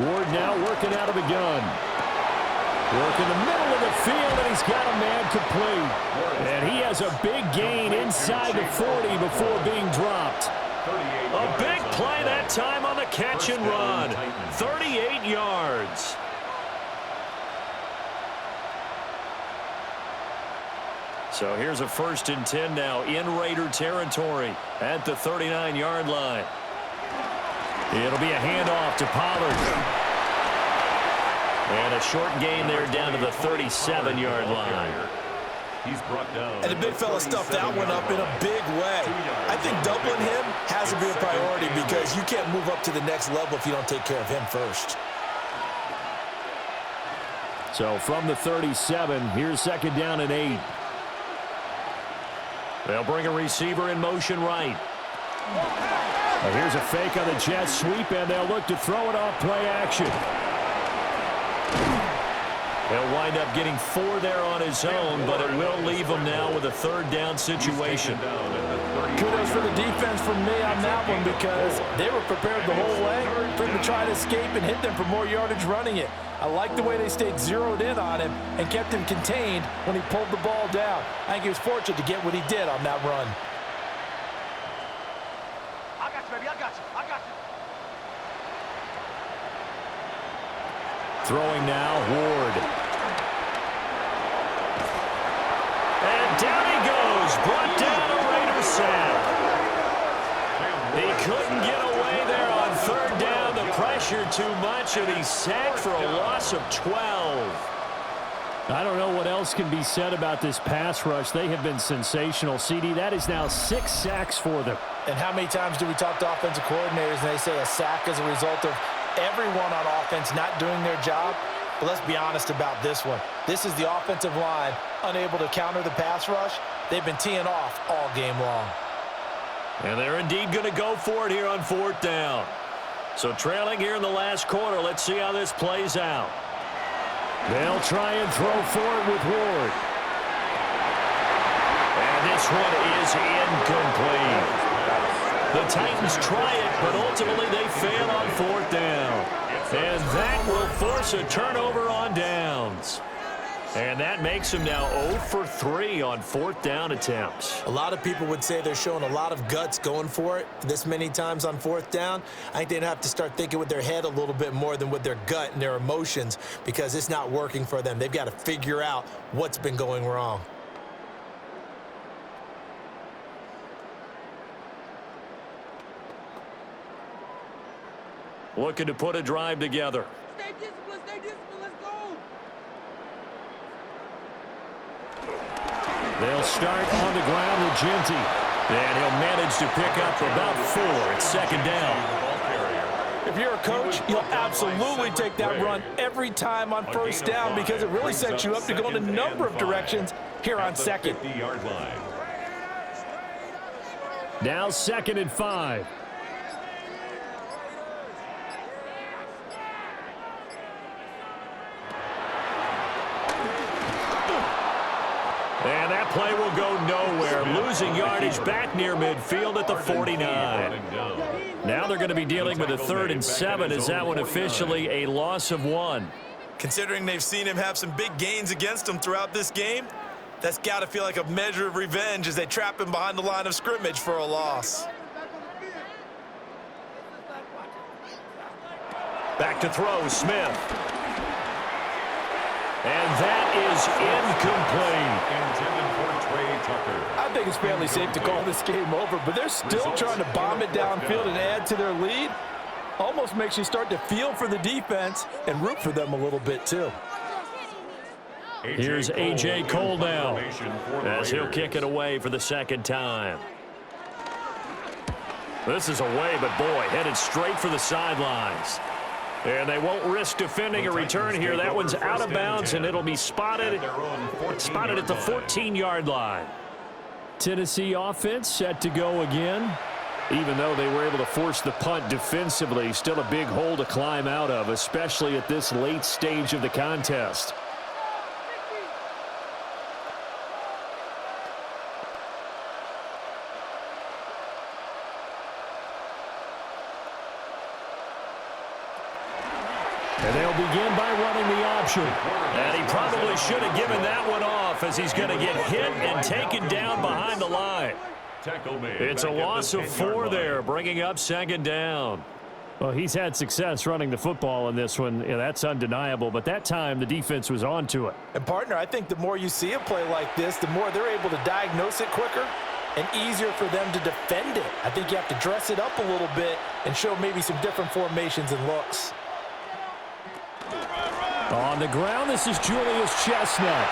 Ward now working out of the gun. Work in the middle of the field, and he's got a man complete. And he has a big gain inside the 40 before being dropped. A big play that time on the catch and run. 38 yards. So here's a 1st and 10 now in Raider territory at the 39-yard line. It'll be a handoff to Pollard. And a short gain there down to the 37-yard line. He's brought down. And the big fella stuffed that one up in a big way. I think doubling him has to be a priority because you can't move up to the next level if you don't take care of him first. So from the 37, here's 2nd down and 8. They'll bring a receiver in motion right. Well, here's a fake on the jet sweep, and they'll look to throw it off play action. He'll wind up getting 4 there on his own, but it will leave him now with a 3rd down situation. Kudos for the defense from me on that one because they were prepared the whole way for him to try to escape and hit them for more yardage running it. I like the way they stayed zeroed in on him and kept him contained when he pulled the ball down. I think he was fortunate to get what he did on that run. I got you, baby. I got you. I got you. Throwing now, Ward. And down he goes. Brought down a Raider sack. He couldn't get away there on 3rd down. The pressure too much, and he's sacked for a loss of 12. I don't know what else can be said about this pass rush. They have been sensational. CD, that is now 6 sacks for them. And how many times do we talk to offensive coordinators and they say a sack is a result of everyone on offense not doing their job? But let's be honest about this one. This is the offensive line unable to counter the pass rush. They've been teeing off all game long. And they're indeed going to go for it here on 4th down. So trailing here in the last quarter. Let's see how this plays out. They'll try and throw for it with Ward. And this one is incomplete. The Titans try it, but ultimately they fail on 4th down. And that will force a turnover on downs. And that makes them now 0 for 3 on 4th down attempts. A lot of people would say they're showing a lot of guts going for it this many times on 4th down. I think they'd have to start thinking with their head a little bit more than with their gut and their emotions because it's not working for them. They've got to figure out what's been going wrong. Looking to put a drive together. Stay disciplined, let's go. They'll start on the ground with Genty. And he'll manage to pick up about 4 at 2nd down. If you're a coach, you'll absolutely take that run every time on 1st down because it really sets you up to go in a number of directions here on 2nd. Now 2nd and 5. play will go nowhere. Losing yardage back near midfield at the 49. Now they're going to be dealing with a 3rd and 7. Is that one officially a loss of 1? Considering they've seen him have some big gains against them throughout this game, that's got to feel like a measure of revenge as they trap him behind the line of scrimmage for a loss. Back to throw, Smith. And that is incomplete. I think it's fairly safe to call this game over, but they're still trying to bomb it downfield and add to their lead. Almost makes you start to feel for the defense and root for them a little bit, too. Here's A.J. Cole now as he'll kick it away for the 2nd time. This is away, but boy, headed straight for the sidelines. And they won't risk defending a return here. That one's out of bounds, and it'll be spotted at the 14-yard line. Tennessee offense set to go again. Even though they were able to force the punt defensively, still a big hole to climb out of, especially at this late stage of the contest. And they'll begin by running the option. And he probably should have given that one off as he's going to get hit and taken down behind the line. It's a loss of 4 there, bringing up 2nd down. Well, he's had success running the football in this one. Yeah, that's undeniable, but that time the defense was on to it. And, partner, I think the more you see a play like this, the more they're able to diagnose it quicker and easier for them to defend it. I think you have to dress it up a little bit and show maybe some different formations and looks. On the ground, this is Julius Chestnut.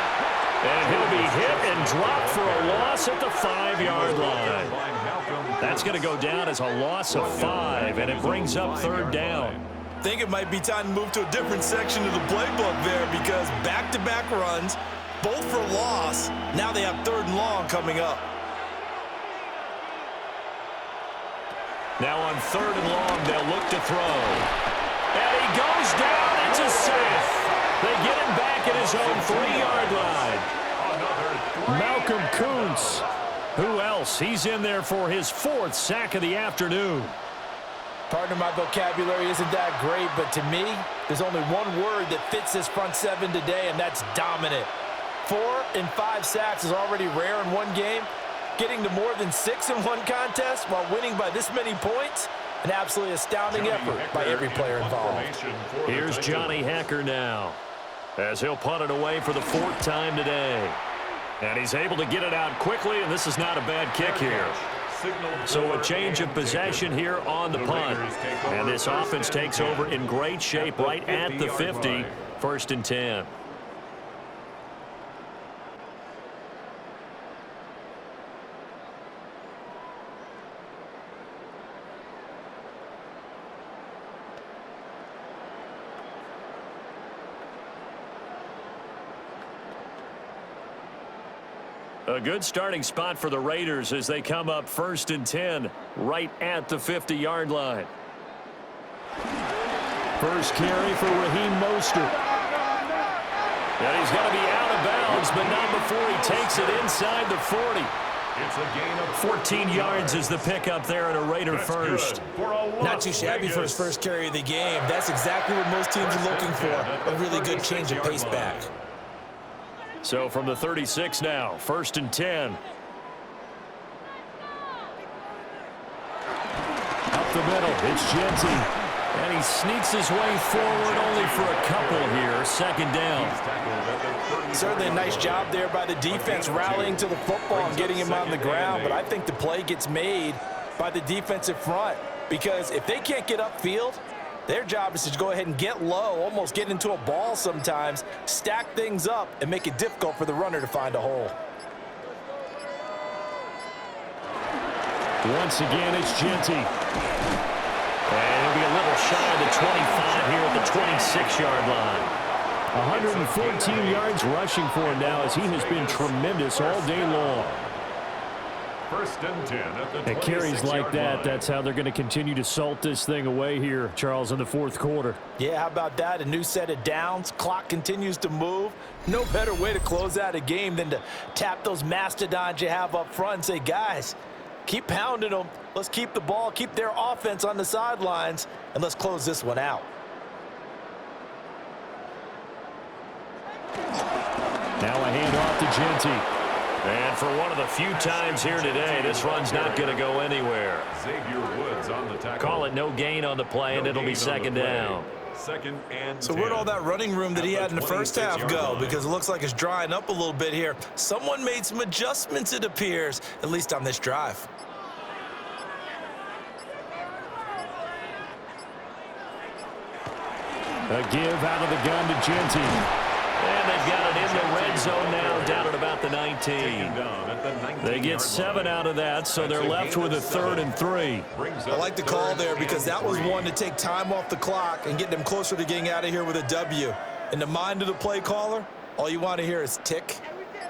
And he'll be hit and dropped for a loss at the 5-yard line. That's going to go down as a loss of 5, and it brings up 3rd down. I think it might be time to move to a different section of the playbook there because back-to-back runs, both for loss. Now they have 3rd and long coming up. Now on 3rd and long, they'll look to throw. And he goes down. It's a sack. They get him back at his own 3-yard line. Malcolm Kuntz. Who else? He's in there for his 4th sack of the afternoon. Partner, my vocabulary isn't that great, but to me, there's only one word that fits this front 7 today, and that's dominant. 4 and 5 sacks is already rare in one game. Getting to more than 6 in one contest while winning by this many points, an absolutely astounding effort by every player involved. Here's Johnny Hecker now as he'll punt it away for the 4th time today. And he's able to get it out quickly, and this is not a bad kick here. So a change of possession here on the punt. And this offense takes over in great shape right at the 50, 1st and 10. A good starting spot for the Raiders as they come up 1st and 10 right at the 50-yard line. First carry for Raheem Mostert. And he's going to be out of bounds, but not before he takes it inside the 40. It's a gain of 14 yards is the pickup there at a Raider first. Not too shabby for his first carry of the game. That's exactly what most teams are looking for, a really good change of pace back. So from the 36 now, 1st and 10. Up the middle, it's Genty. And he sneaks his way forward only for a couple here, 2nd down. Certainly a nice job there by the defense rallying to the football and getting him on the ground, but I think the play gets made by the defensive front because if they can't get upfield, their job is to go ahead and get low, almost get into a ball sometimes, stack things up, and make it difficult for the runner to find a hole. Once again, it's Genty. And he'll be a little shy of the 25 here at the 26-yard line. 114 yards rushing for him now as he has been tremendous all day long. First and 10 at the 26-yard line. It carries like that. That's how they're going to continue to salt this thing away here, Charles, in the fourth quarter. Yeah, how about that? A new set of downs. Clock continues to move. No better way to close out a game than to tap those mastodons you have up front and say, guys, keep pounding them. Let's keep the ball, keep their offense on the sidelines, and let's close this one out. Now a handoff to Genty. And for one of the few times here today, this run's not going to go anywhere. Xavier Woods on the tackle. Call it no gain on the play, and it'll be second down. Second and 10. So where'd all that running room that he had in the first half go? Because it looks like it's drying up a little bit here. Someone made some adjustments, it appears, at least on this drive. A give out of the gun to Genty. And they've got it in the red zone now, down at about the 19. They get 7 out of that, so they're left with a 3rd and 3. I like the call there because that was one to take time off the clock and get them closer to getting out of here with a W. In the mind of the play caller, all you want to hear is tick,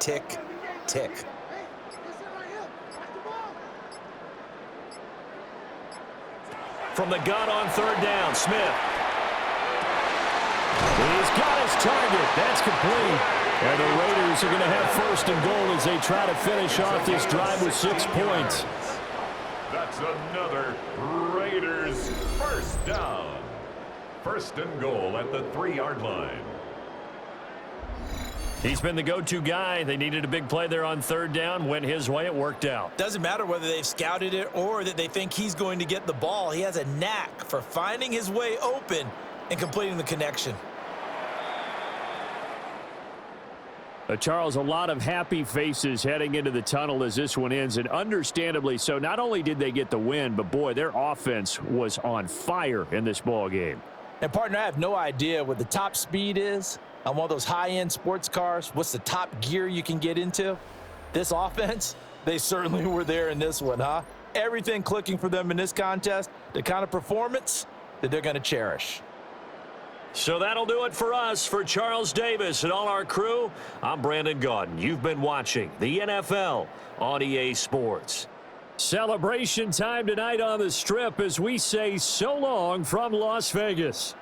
tick, tick. From the gun on 3rd down, Smith. He's got his target. That's complete. And the Raiders are going to have 1st and goal as they try to finish off this drive with 6 points. That's another Raiders 1st down. 1st and goal at the 3-yard line. He's been the go-to guy. They needed a big play there on 3rd down. Went his way. It worked out. Doesn't matter whether they've scouted it or that they think he's going to get the ball. He has a knack for finding his way open and completing the connection. Charles, a lot of happy faces heading into the tunnel as this one ends, and understandably so. Not only did they get the win, but, boy, their offense was on fire in this ball game. And, partner, I have no idea what the top speed is on one of those high-end sports cars. What's the top gear you can get into? This offense, they certainly were there in this one, huh? Everything clicking for them in this contest, the kind of performance that they're going to cherish. So that'll do it for us. For Charles Davis and all our crew, I'm Brandon Gaudin. You've been watching the NFL on EA Sports. Celebration time tonight on the Strip as we say so long from Las Vegas.